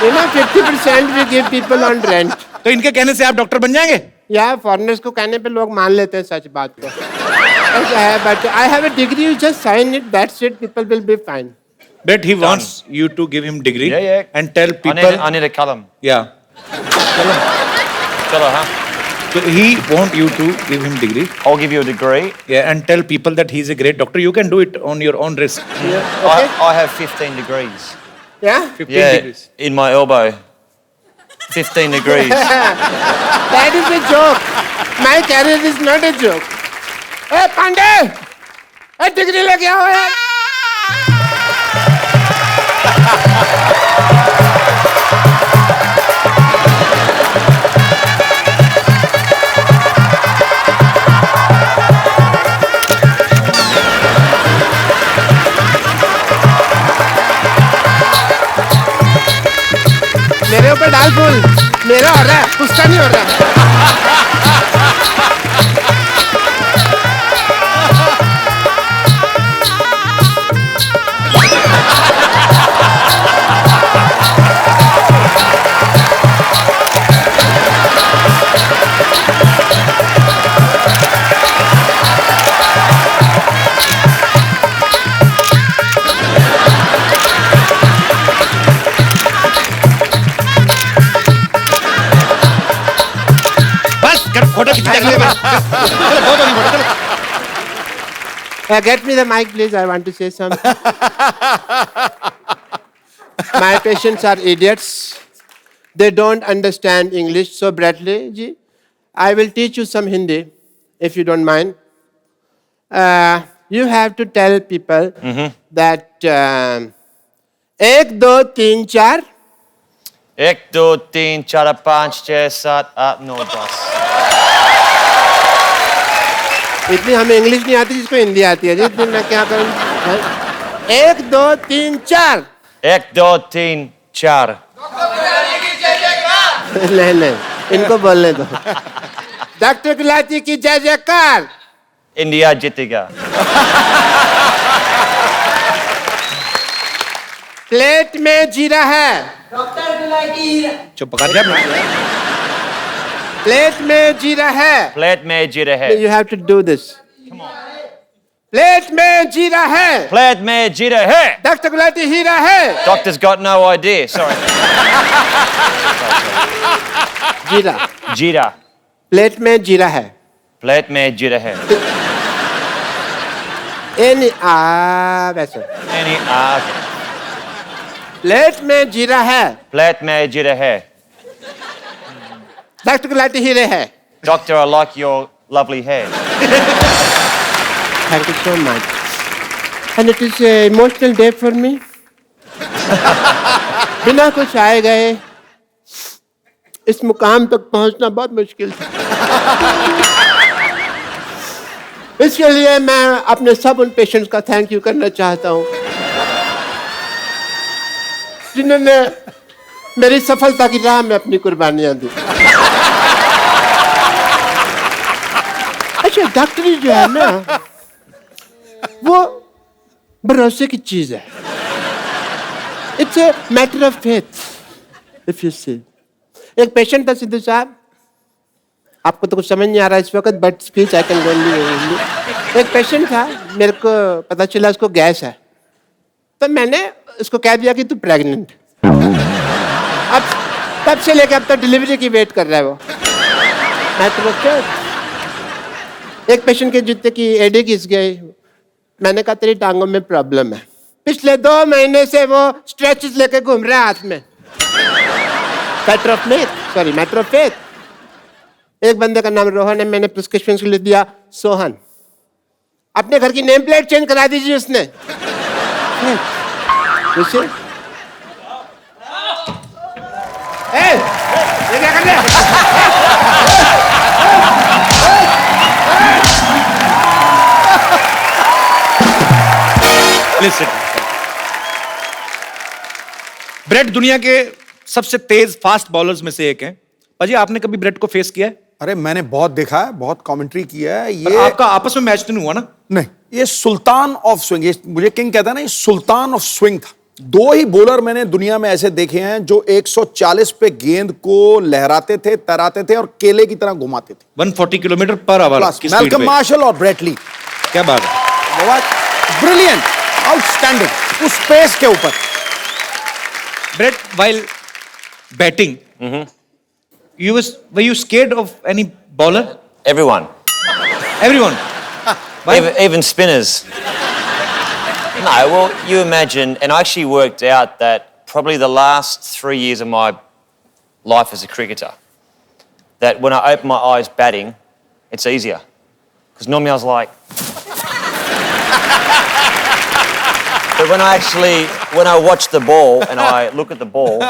You know, 50% we give people on rent. तो इनके कहने से आप doctor बन जाएंगे? या foreigners को कहने पे लोग मान लेते हैं सच बात को. ऐसा है, but I have a degree, you just sign it, that's it, people will be fine. But he wants you to give him degree Yeah. and tell people. I need a column. Yeah. Chalo, huh? So he want you to give him degree. I'll give you a degree. Yeah, and tell people that he's a great doctor. You can do it on your own risk. Okay? I have 15 degrees. Yeah? 15 degrees. In my elbow. 15 degrees. That is a joke. My career is not a joke. Hey, Pandey! Hey, degree लेके आओ यार. मेरे ऊपर डाल फूल. मेरा हो रहा है, उसका नहीं हो रहा. बस कर फोटो खींच चलो बहुत होगी फोटो चलो. Get me the mic, please. I want to say something. My patients are idiots. They don't understand English. So, Bradley ji, I will teach you some Hindi, if you don't mind. You have to tell people that 1, 2, 3, 4. 1, 2, 3, 4, 5, 6, 7, 8, 9, 10. इतनी हमें English नहीं आती जिसको हिंदी आती है. जितनी मैं क्या करूँ? 1, 2, 3, 4. 1, 2, 3, 4. नहीं, इनको बोलने दो. डॉक्टर गुलाटी की जय जयकार. India जीतेगा. प्लेट में जीरा है. चुप कर जा। प्लेट में जीरा है. Plate में जीरा है. You have to do this. Plate में जीरा है. Plate में जीरा है. डॉक्टर गुलाटी हीरा है. Doctor's got no idea. Sorry. जीरा. Jeera. प्लेट में जीरा है. Plate में जीरा है. वैसे. Okay. प्लेट में जीरा है. Plate में जीरा है. डॉक्टर गुलाटी हीरे है. Doctor, I like your lovely hair. Thank you so much. And it is an emotional day for me. बिना कुछ आए गए इस मुकाम तक पहुंचना बहुत मुश्किल था. इसके लिए मैं अपने सब उन पेशेंट्स का थैंक यू करना चाहता हूं जिन्होंने मेरी सफलता की राह में अपनी कुर्बानियां दी. अच्छा, डॉक्टरी जो है ना वो भरोसे की चीज है. It's a matter of faith. If you see, एक पेशेंट था सिद्धू साहब, आपको तो कुछ समझ नहीं आ रहा इस वक्त, बट स्पीच आई कैन गोली. एक पेशेंट था, मेरे को पता चला उसको गैस है, तो मैंने उसको कह दिया कि तू प्रेग्नेंट. अब तब से लेकर अब तक डिलीवरी की वेट कर रहा है वो. Matter of faith. एक पेशेंट के जूते की एडी घिस गई. मैंने कहा तेरी टांगों में प्रॉब्लम है. पिछले 2 महीने से वो स्ट्रेचेस लेके घूम रहा है हाथ में. Matter of faith. एक बंदे का नाम रोहन है, मैंने प्रिस्क्रिप्शन के लिए दिया सोहन. अपने घर की नेम प्लेट चेंज करा दीजिए उसने. ये क्या कर रहे हैं? ब्रेट दुनिया के सबसे तेज फास्ट बॉलर्स में से एक है. पाजी, आपने कभी ब्रेट को फेस किया है? अरे मैंने बहुत देखा है, बहुत कमेंट्री किया है. पर ये आपका आपस में मैच तो नहीं हुआ ना? नहीं, ये सुल्तान ऑफ स्विंग, ये मुझे किंग कहता है ना, ये सुल्तान ऑफ स्विंग था. 2 ही बॉलर मैंने दुनिया में ऐसे देखे हैं जो 140 पे गेंद को लहराते थे, तराते थे और केले की तरह घुमाते थे. 140 kilometre per hour. Malcolm martial और ब्रेट ली. क्या बात है. ब्रिलियंट, आउटस्टैंडिंग उस पेस के ऊपर. Brett, while batting, were you scared of any bowler? Everyone. Everyone. Why? Even spinners. No, well, you imagine, and I actually worked out that probably the last 3 years of my life as a cricketer, that when I open my eyes batting, it's easier. Because normally I was like... But when I watch the ball and I look at the ball,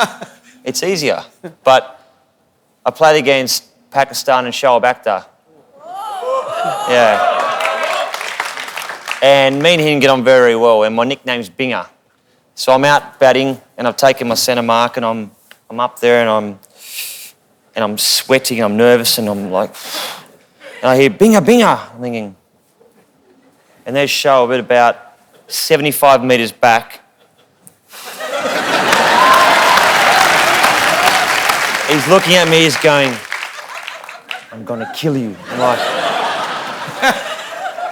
it's easier. But I played against Pakistan and Shoaib Akhtar. Yeah. And me and him get on very well, and my nickname's Binger. So I'm out batting, and I've taken my centre mark, and I'm up there, and I'm sweating, I'm nervous, and I'm like, and I hear Binger, Binger. I'm thinking, and there's Shoaib at about 75 metres back. He's looking at me, he's going, I'm going to kill you. I'm like,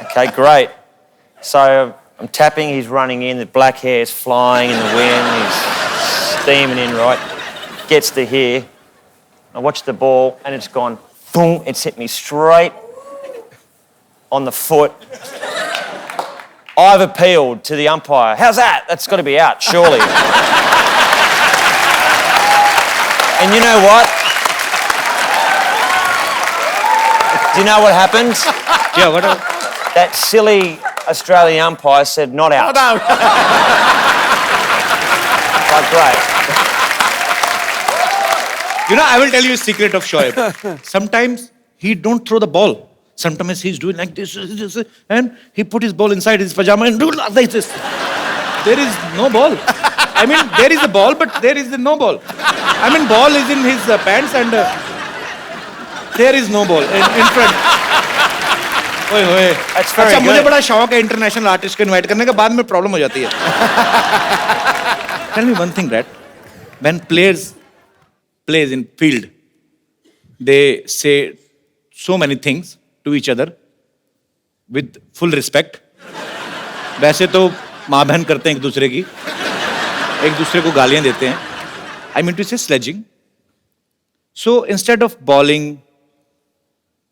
okay, great. So I'm tapping, he's running in, the black hair is flying in the wind, he's steaming in, right? Gets to here. I watch the ball, and it's gone, boom, it's hit me straight on the foot. I've appealed to the umpire. How's that? That's got to be out, surely. And you know what? Do you know what happened? Yeah, what? That silly Australian umpire said not out. Not out. Like, great. You know, I will tell you a secret of Shoaib. Sometimes he don't throw the ball. Sometimes he's doing like this, and he put his ball inside his pajama and do like this. There is no ball. I mean, there is a ball, but there is no ball. I mean, ball is in his pants, and there is no ball in front. ओए होए. अच्छा, मुझे बड़ा शौक है international artist को invite करने का, बाद में प्रॉब्लम हो जाती है. Tell me one thing, Brett. when players plays in field, they say so many things to each other with full respect. वैसे तो माँ बहन करते हैं एक दूसरे को गालियां देते हैं. I mean to say sledging. So instead of bowling,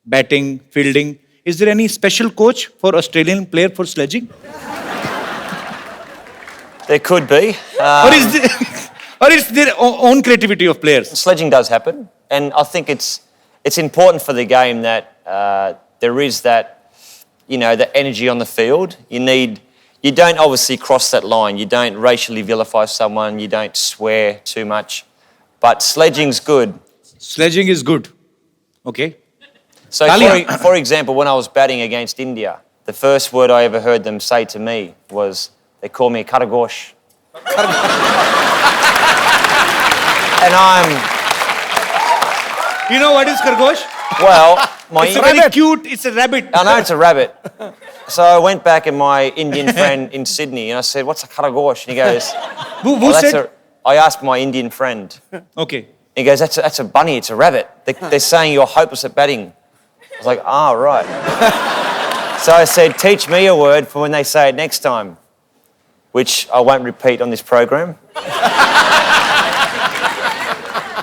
batting, fielding, is there any special coach for Australian player for sledging? There could be. Or is their own creativity of players? Sledging does happen, and I think it's important for the game that there is that, the energy on the field. You don't obviously cross that line. You don't racially vilify someone. You don't swear too much. But sledging's good. Sledging is good. Okay. So, Talia. for example, when I was batting against India, the first word I ever heard them say to me was, they call me Karagosh. And You know what is Khargosh? well, It's a very cute, it's a rabbit. I know it's a rabbit. So I went back and my Indian friend in Sydney and I said, what's a Karagosh? And he goes, Who said? I asked my Indian friend. Okay. He goes, that's a bunny, it's a rabbit. They're saying you're hopeless at batting. I was like, right. So I said, teach me a word for when they say it next time, which I won't repeat on this program.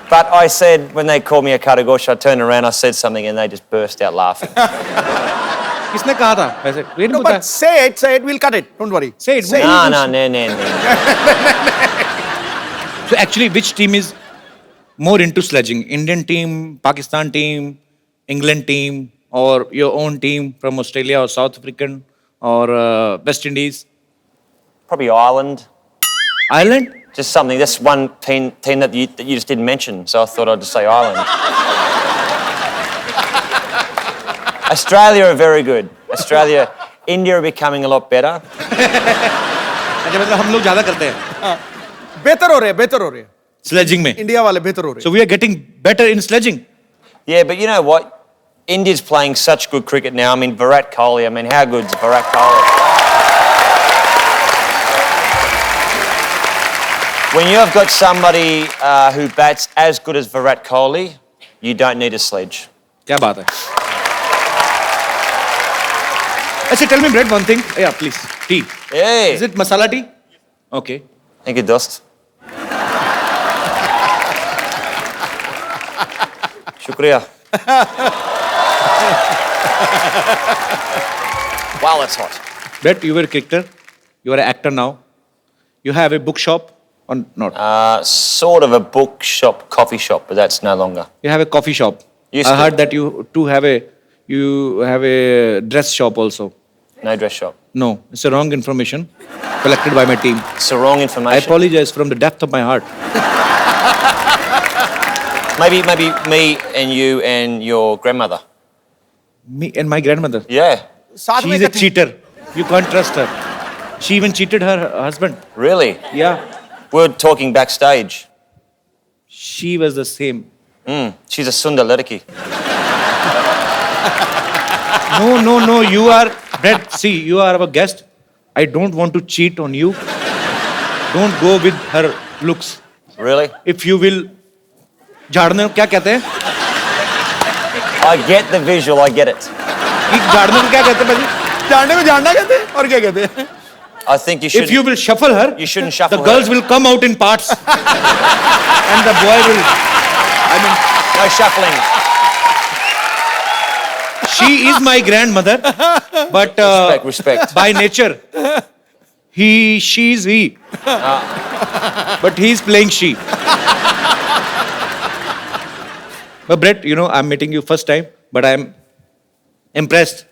But I said, when they called me a Karagosh, I turned around, I said something, and they just burst out laughing. किसने कहा था वैसे? ये नहीं No, पता. but say it, we'll cut it. Don't worry. Say it. No. So actually, which team is more into sledging? Indian team, Pakistan team, England team, or your own team from Australia or South African or West Indies? Probably Ireland. Ireland? Just something. That's one team that you just didn't mention, so I thought I'd just say Ireland. Australia are very good. India are becoming a lot better. अच्छा मतलब हम लोग ज़्यादा करते हैं. बेहतर हो रहे हैं. Sledging में. इंडिया वाले बेहतर हो रहे हैं. So we are getting better in sledging. Yeah, but you know what? India's playing such good cricket now. I mean, Virat Kohli. I mean, how good's Virat Kohli? When you have got somebody who bats as good as Virat Kohli, you don't need a sledge. क्या बात है? अच्छा, tell me, Brett, one thing. Yeah, please. Tea. Hey. Is it masala tea? Okay. Thank you, Dost. Shukriya. Wow, that's hot. Brett, you were a cricketer. You are an actor now. You have a bookshop or not? Sort of a bookshop, coffee shop, but that's no longer. You have a coffee shop. Used I to. heard that you have a dress shop also. No dress shop. No, it's a wrong information collected by my team. It's the wrong I information. apologize from the depth of my heart. Maybe me and you and your grandmother. Me and my grandmother. Yeah. साथ में She's a इकट्ठे- cheater. You can't trust her. She even cheated her husband. Really? Yeah. We were talking backstage. She was the same. She's a Sundar Ladaki. No. You are, Brett, see, you are our guest. I don't want to cheat on you. Don't go with her looks. Really? If you will, झाड़ने को क्या कहते हैं? I get the visual, I get it. झाड़ने को क्या कहते हैं भाजी? जानने में जानना कहते हैं और क्या कहते हैं? I think you should. If you will shuffle her, You shouldn't shuffle the her. girls will come out in parts. And the boy will, No shuffling. she is my grandmother, but Respect. by nature, she is he. But he is playing she. But Brett, I'm meeting you first time, but I'm impressed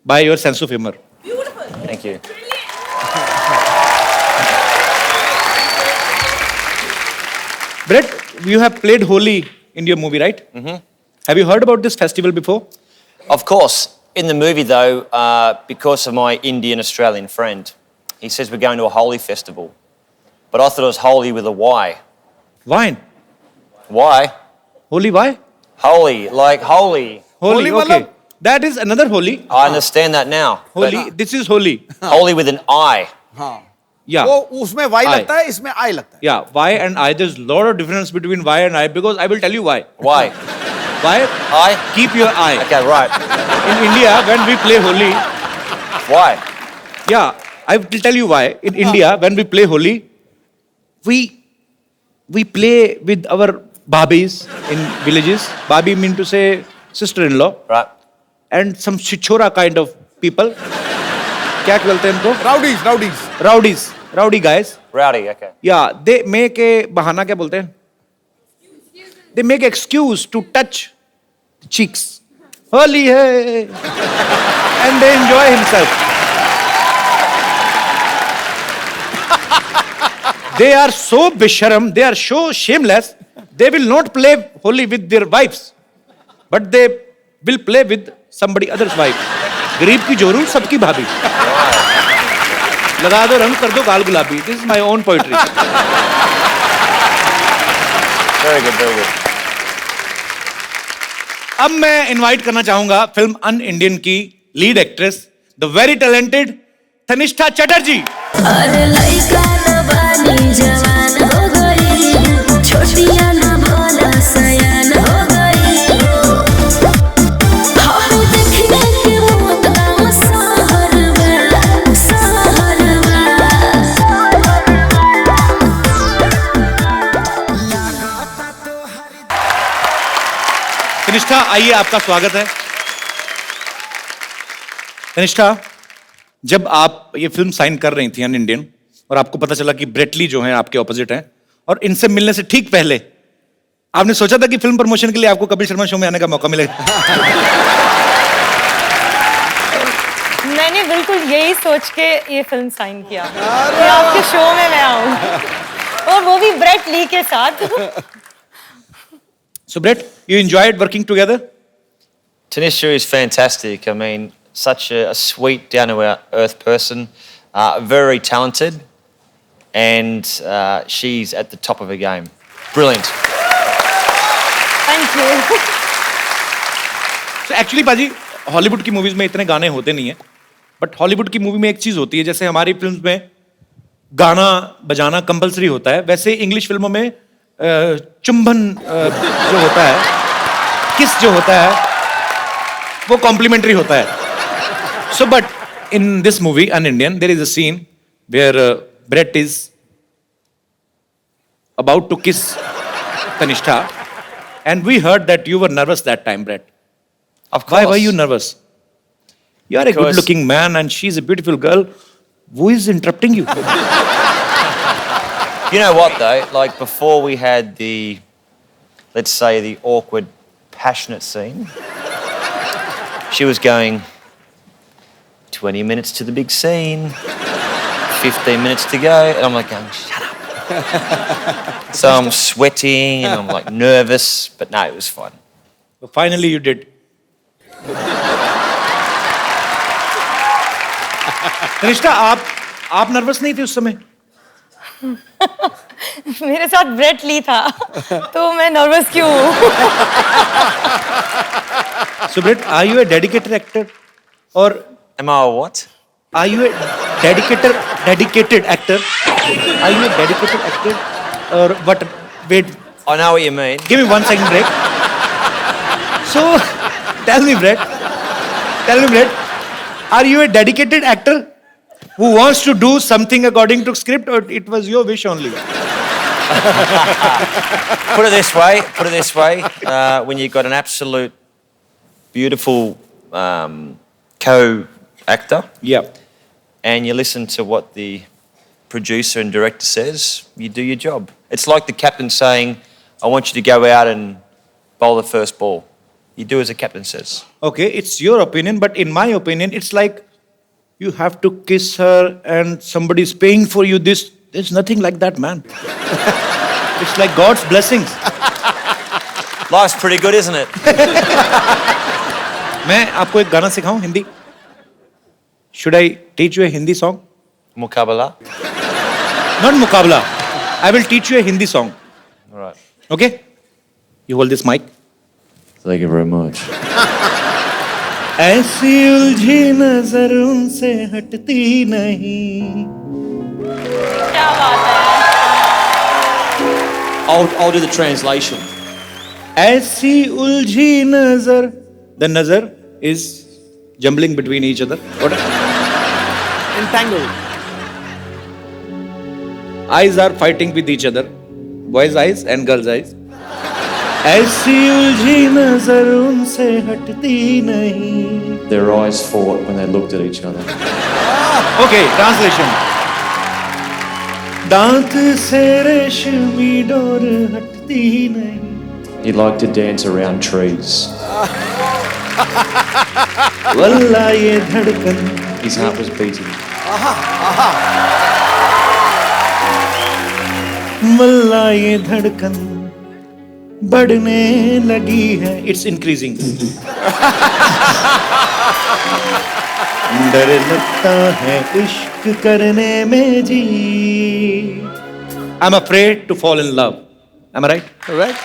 by your sense of humor. Thank you. Brett, you have played Holi in your movie, right? Mm-hmm. Have you heard about this festival before? Of course. In the movie, though, because of my Indian-Australian friend, he says we're going to a Holi festival. But I thought it was Holi with a Y. Wine. Why? Holi, why? Holy, like holy. Holi, Holi okay. matlab? That is another Holi. I understand that now. but Holi, this is Holi. Holy with an I. Yeah. वो उसमें Y I. लगता है, इसमें आई लगता है. Yeah, Y and I. There's a lot of difference between Y and I because I will tell you why. Why? Why? I? Keep your eye. Okay, right. In India, when we play Holi, Why? yeah, I will tell you why. In India, when we play Holi, we play with our babis in villages. Babi mean to say sister-in-law. Right. And some chichora kind of people. क्या बोलते हैं इनको? Rowdies. Rowdy guys. Rowdy, okay. Yeah, they make a बहाना क्या बोलते हैं? They make excuse to touch the cheeks. Holi है, and they enjoy himself. They are so bisharam, they are so shameless. They will not play Holi with their wives, but they will play with somebody other's wife. गरीब की जोरू सबकी भाभी. लगा दो रंग कर दो गाल गुलाबी. This is my own poetry. Very good, very good. अब मैं इनवाइट करना चाहूंगा फिल्म अन इंडियन की lead actress the very talented Tanishtha Chatterjee. अरे लइका न बानी जवान हो गई, छोटिया न भोला सयान हो गई. हम देखने के मौत का सहरवा. तनिष्ठा आइए, आपका स्वागत है. तनिष्ठा, जब आप ये फिल्म साइन कर रही थी अन इंडियन और आपको पता चला कि ब्रेट ली जो है आपके ऑपोजिट हैं और इनसे मिलने से ठीक पहले आपने सोचा था कि फिल्म प्रमोशन के लिए आपको कपिल शर्मा शो में आने का मौका मिलेगा? मैंने बिल्कुल यही सोच के ये फिल्म साइन किया कि आपके शो में मैं आऊं, और वो भी ब्रेट ली के साथ. So Brett, you enjoyed working together? Tanisha is fantastic. I mean, such a sweet, down-to-earth person, very talented, and she's at the top of her game. Brilliant. Thank you. So actually पाजी, Hollywood की movies में इतने गाने होते नहीं है, but Hollywood की movie में एक चीज होती है, जैसे हमारी फिल्म्स में गाना बजाना कंपलसरी होता है, वैसे इंग्लिश फिल्मों में चुंबन जो होता है, किस जो होता है, वो कॉम्प्लीमेंट्री होता है. So but in this movie an Indian there is a scene where Brett is about to kiss Tannishtha and we heard that you were nervous that time. Brett, Of course. why were you nervous? You are a Because- good looking man and she's a beautiful girl. Who is interrupting you? You know what, though? Like, before we had the, let's say, the awkward, passionate scene, she was going, 20 minutes to the big scene, 15 minutes to go, and I'm like going, shut up. So I'm sweating, and I'm like nervous, but no, it was fun. So finally you did. Tanishtha, आप nervous नहीं थे उस समय? मेरे साथ Brett Lee था, तो मैं नर्वस क्यों हूँ? So Brett, are you a dedicated actor? Or Am I a what? are you a dedicated actor? Are you a dedicated actor? Or what? Wait, I know what you mean. give me 1 second break. So, tell me Brett, are you a dedicated actor who wants to do something according to script, or it was your wish only? Put it this way, when you've got an absolute beautiful co-actor, Yeah. and you listen to what the producer and director says, you do your job. It's like the captain saying, I want you to go out and bowl the first ball. You do as the captain says. Okay, it's your opinion, but in my opinion, it's like you have to kiss her and somebody's paying for you this. There's nothing like that, man. It's like God's blessings. Life's pretty good, isn't it? मैं आपको एक गाना सिखाऊं Hindi? Should I teach you a Hindi song? Mukabala. Not मुकाबला. I will teach you a Hindi song. All right. Okay? You hold this mic. Thank you very much. ऐसी उलझी नजर उनसे हटती नहीं, I'll do the translation. ऐसी उलझी नजर. The nazar is jumbling between each other. What? Entangled. Eyes are fighting with each other. Boys' eyes and girls' eyes. ऐसी उलझी नजर उनसे हटती नहीं. Their eyes fought when they looked at each other. Okay, translation. दांत से रेशमी door हटती नहीं. He liked to dance around trees. वल्ला ये धड़कन. His heart was beating. वल्ला ये धड़कन बढ़ने लगी है. It's increasing. डर लगता है इश्क करने में जी. I'm afraid to fall in love. Am I right? Correct.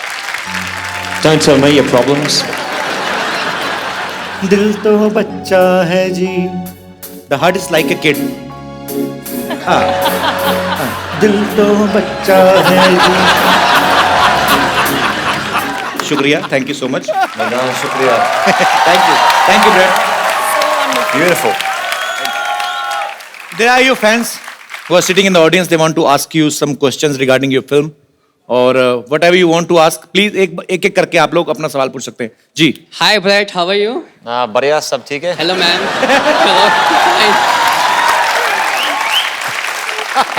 Don't tell me your problems. दिल तो बच्चा है जी. The heart is like a kid. दिल तो बच्चा है जी. शुक्रिया. Thank you so much. No, shukriya. Thank you, Brad. Beautiful. There are your fans who are sitting in the audience. They want to ask you some questions regarding your film. और whatever you want to ask, please एक करके आप लोग अपना सवाल पूछ सकते हैं. जी. Hi Brett, how are you? बढ़िया सब ठीक है. Hello ma'am. Hello.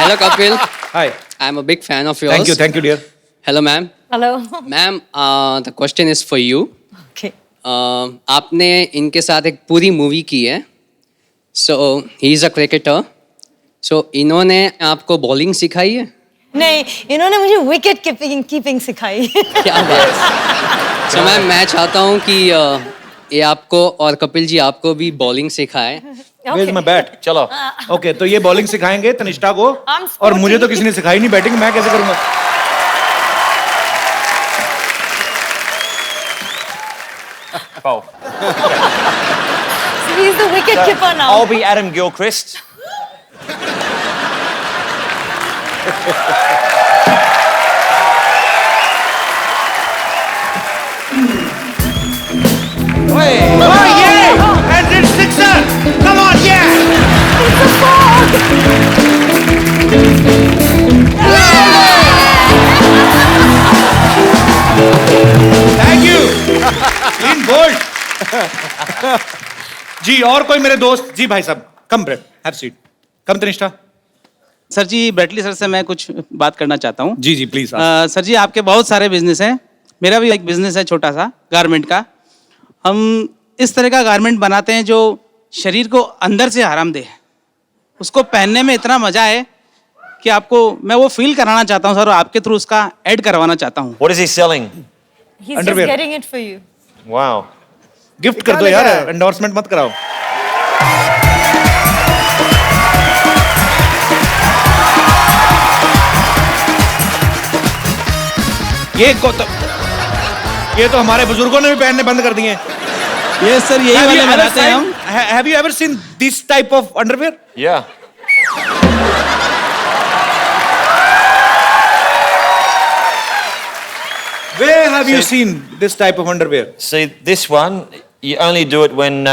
Hello Kapil. Hi. I'm a big fan of yours. Thank you, dear. Hello ma'am. Hello. Ma'am, the question is for you. Okay. आपने इनके साथ एक पूरी मूवी की है. So he is a cricketer. So इन्होंने आपको bowling सिखाई है? नहीं, इन्होंने मुझे विकेट कीपिंग सिखाई. क्या बात. So मैं चाहता हूँ कि ये आपको और कपिल जी आपको भी बॉलिंग सिखाए. Where's my bat? चलो. Okay, तो ये बॉलिंग सिखाएंगे तनिष्ठा को. I'm और मुझे तो किसी ने सिखाई नहीं बैटिंग. मैं कैसे करूँगा? Bowl. So he's the wicket keeper now. I'll be Adam Gilchrist. Oh yeah! And it's sixer. Come on, yeah! Thank you. Clean bold. जी और कोई मेरे दोस्त. जी भाई साहब. Come Brett. Have seat. Come Tannishtha. Sir ji, Brett Lee sir से मैं कुछ बात करना चाहता हूँ. जी प्लीज. सर जी, आपके बहुत सारे बिजनेस हैं. मेरा भी एक बिजनेस है छोटा सा गारमेंट का. हम इस तरह का गारमेंट बनाते हैं जो शरीर को अंदर से आराम दे. उसको पहनने में इतना मजा है कि आपको मैं वो फील कराना चाहता हूँ सर, और आपके थ्रू उसका ऐड करवाना चाहता हूँ. What is he selling? He's Underwear. just getting it for you. Wow. Gift कर दो यार. एंडोर्समेंट मत कराओ. ये तो हमारे बुजुर्गों ने भी पहनने बंद कर दिए हैं. ये सर यही वाले बनाते हैं हम. Have you ever seen this type of underwear? Yeah. Where have you seen this type of underwear? See, this one, you only do it when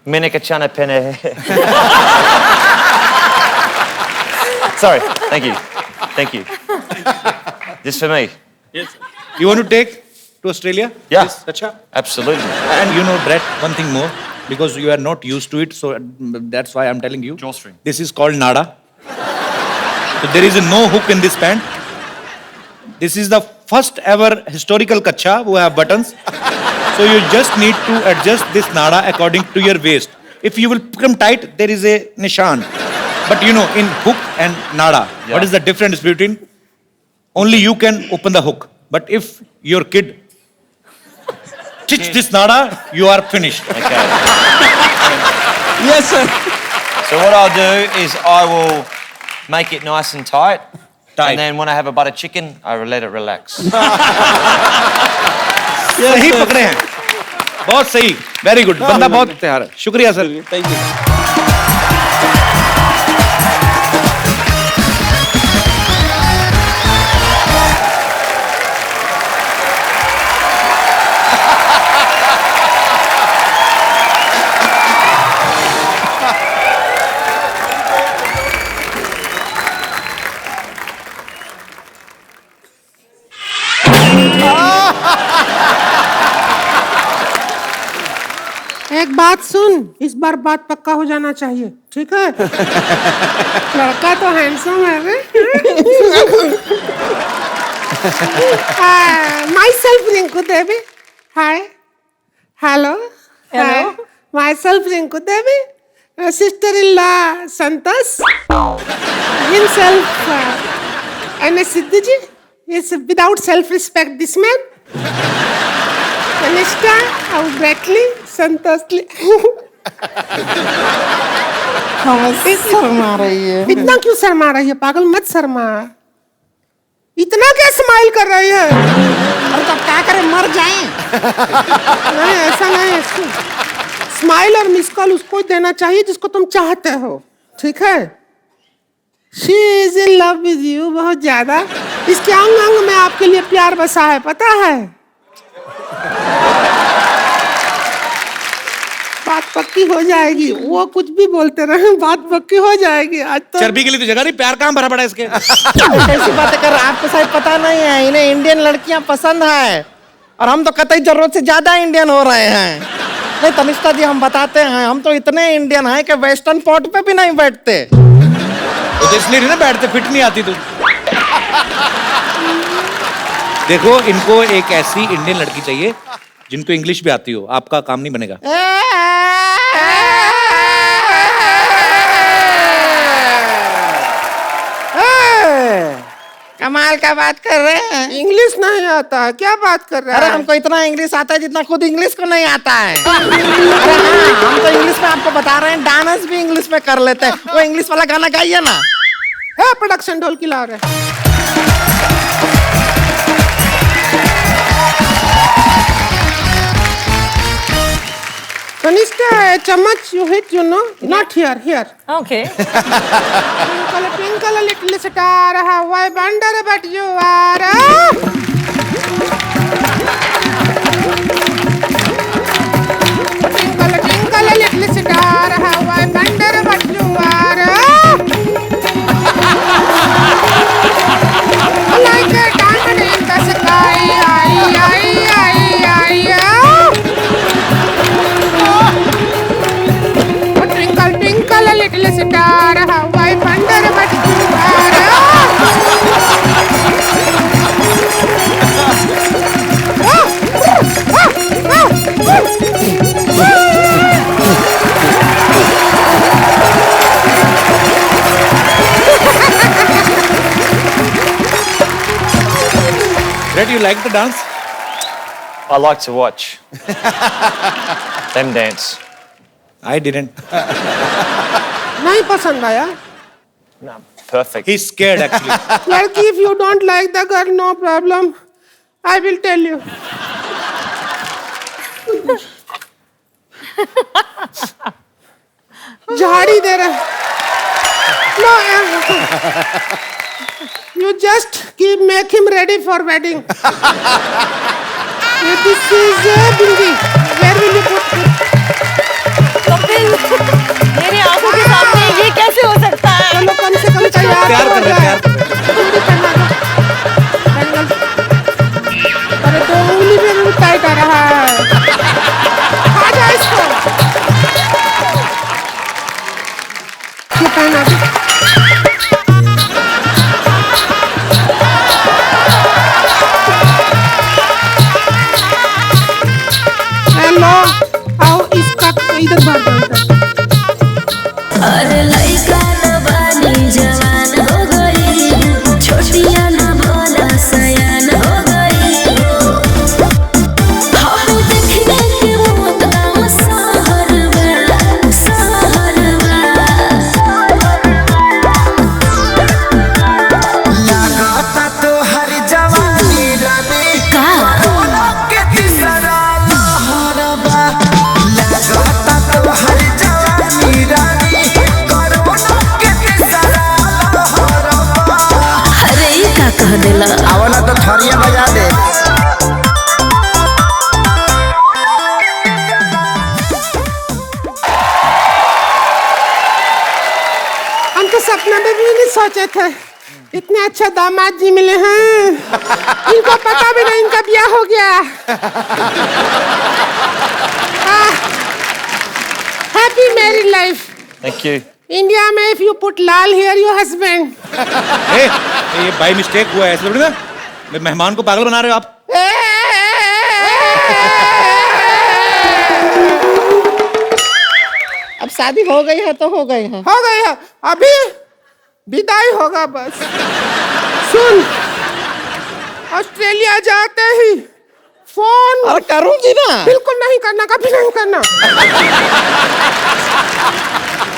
Menekachana Pene. Sorry, thank you. Thank you. This for me. Yes. You want to take to Australia? Yeah. Yes, Acha. Absolutely. And you know, Brett, one thing more, because you are not used to it, so that's why I'm telling you. Drawstring. This is called nada. So there is no hook in this pant. This is the first ever historical kacha who have buttons. So you just need to adjust this nada according to your waist. If you will become tight, there is a nishan. But you know, in hook and nada, what is the difference between? Only you can open the hook. But if your kid stitch this nada, you are finished. Okay. Yes, sir. So what I'll do is I will make it nice and tight. And then when I have a butter chicken, I will let it relax. सही पकड़े हैं. बहुत सही. Very good. बंदा बहुत तैयार है. शुक्रिया सर. Thank you. एक बात सुन, इस बार बात पक्का हो जाना चाहिए, ठीक है? लड़का तो हैंडसम है रे। Myself Rinku Devi. Hi. Hello. Hello. Hi. Myself Rinku Devi. Sister-in-law Santosh. Himself N.S. Siddhuji. Is without self-respect this man. Kanishka, Bradley, Santosh. Sharma रही है। इतना क्यों शर्मा रही है? पागल मत शर्मा। इतना क्या स्माइल कर रही है? अरे तो क्या करें, मर जाएं? नहीं ऐसा नहीं, स्माइल और मिस कॉल उसको देना चाहिए जिसको तुम चाहते हो, ठीक है? She is in love with you बहुत ज्यादा। इसके अंग अंग में आपके लिए प्यार बसा है, पता है? बात पक्की हो जाएगी, वो कुछ भी बोलते रहे, बात पक्की हो जाएगी। आज तो चर्बी के लिए तो जगह नहीं, प्यार कहाँ भरा पड़ा है इसके। कैसी बातें कर रहे हैं? आपको शायद पता नहीं है, इन्हें इंडियन लड़कियां पसंद है और हम तो कतई जरूरत से ज्यादा इंडियन हो रहे हैं। नहीं तनिष्का जी, हम बताते हैं, हम तो इतने इंडियन हैं कि वेस्टर्न पॉट पे भी नहीं बैठते। तो इसलिए नहीं ना बैठते, फिट नहीं आती तू। देखो, इनको एक ऐसी इंडियन लड़की चाहिए जिनको इंग्लिश भी आती हो, आपका काम नहीं बनेगा। कमाल का बात कर रहे हैं। इंग्लिश नहीं आता है, क्या बात कर रहा है? अरे हमको इतना इंग्लिश आता है जितना खुद इंग्लिश को नहीं आता है। अरे हाँ, हम तो इंग्लिश में आपको बता रहे हैं, डांस भी इंग्लिश में कर लेते हैं। वो इंग्लिश वाला गाना गाइए ना। है प्रोडक्शन ढोल की ला रहे। Kanishka, चम्मच you hit, you know, not here, here. Okay. Twinkle, twinkle, little star, how I wonder but you are. Twinkle, twinkle, little star, how I wonder but you are. Like a diamond in the sky, Twinkle, twinkle, little star, how I wonder what you Red, you like the dance? I like to watch them dance. I didn't. नहीं पसंद आया? No, perfect. He's scared actually. Like if you don't like the girl, no problem. I will tell you. झाड़ी दे रहे। No, you just make him ready for wedding. This is Bindi. Where will you put it? Kapil, मेरे आंखों के सामने ये कैसे हो सकता है? चलो कम से कम तैयार प्यार तो कर हो रहे हैं, जाए। चूड़ी पहना दो। अरे तो उंगली में भी टाइट आ रहा है। खा जा इसको। ये पहना दो। हेलो, आओ इसका इधर बात करो। अरे लइका न बानी जवान हो गई, छोटिया न भोला सयान हो गई। हम देखने के मौत गाँव सहरवा, सहरवा। लागता तो हर जवानी रानी का के तीसरा लहरबा। लागता तो हर जवानी रानी कोरोना के तीसरा लहरबा। अरे ये का कह देला? आवला तो थरिया बजा दे। हम तो सपना में भी नहीं सोचे थे इतने अच्छे दामाद जी मिले हैं। इनको पता भी नहीं इनका ब्याह हो गया। wife. Thank you. India में if you put Lal here, your husband. ये बाई मिस्टेक हुआ है, ऐसे थोड़ी ना मेहमान को पागल बना रहे हो आप। अब शादी हो गई है तो हो गई है। हो गई है, अभी विदाई होगा बस। सुन, ऑस्ट्रेलिया जाते ही फोन। अरे करूंगी ना। बिल्कुल नहीं करना, कभी नहीं करना।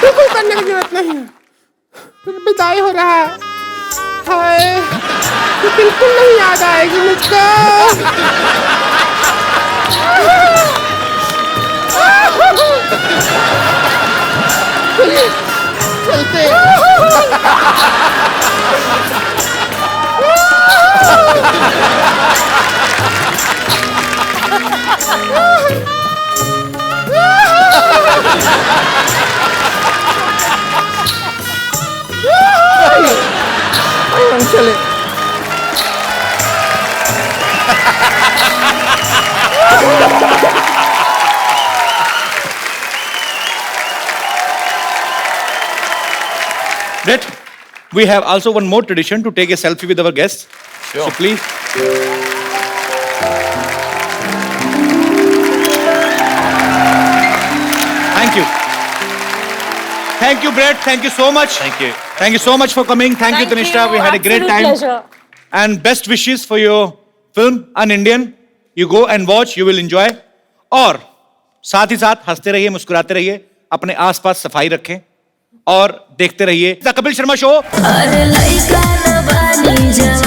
बिल्कुल करने की जरूरत नहीं है। फिर विदाई हो रहा है, हाय, तो बिल्कुल नहीं याद आएगी मुझको। चलिए, चलते हैं। हम चले। Brett, we have also one more tradition to take a selfie with our guests. Sure. So please. Thank you. Thank you, Brett. Thank you so much. Thank you. Thank you so much for coming. Thank you, Tanisha. We had a great time. Pleasure. And best wishes for your film, An Indian. You go and watch, you will enjoy. और साथ ही साथ हंसते रहिए, मुस्कुराते रहिए, अपने आसपास सफाई रखें और देखते रहिए द कपिल शर्मा शो। अरे लइका न बानी जवान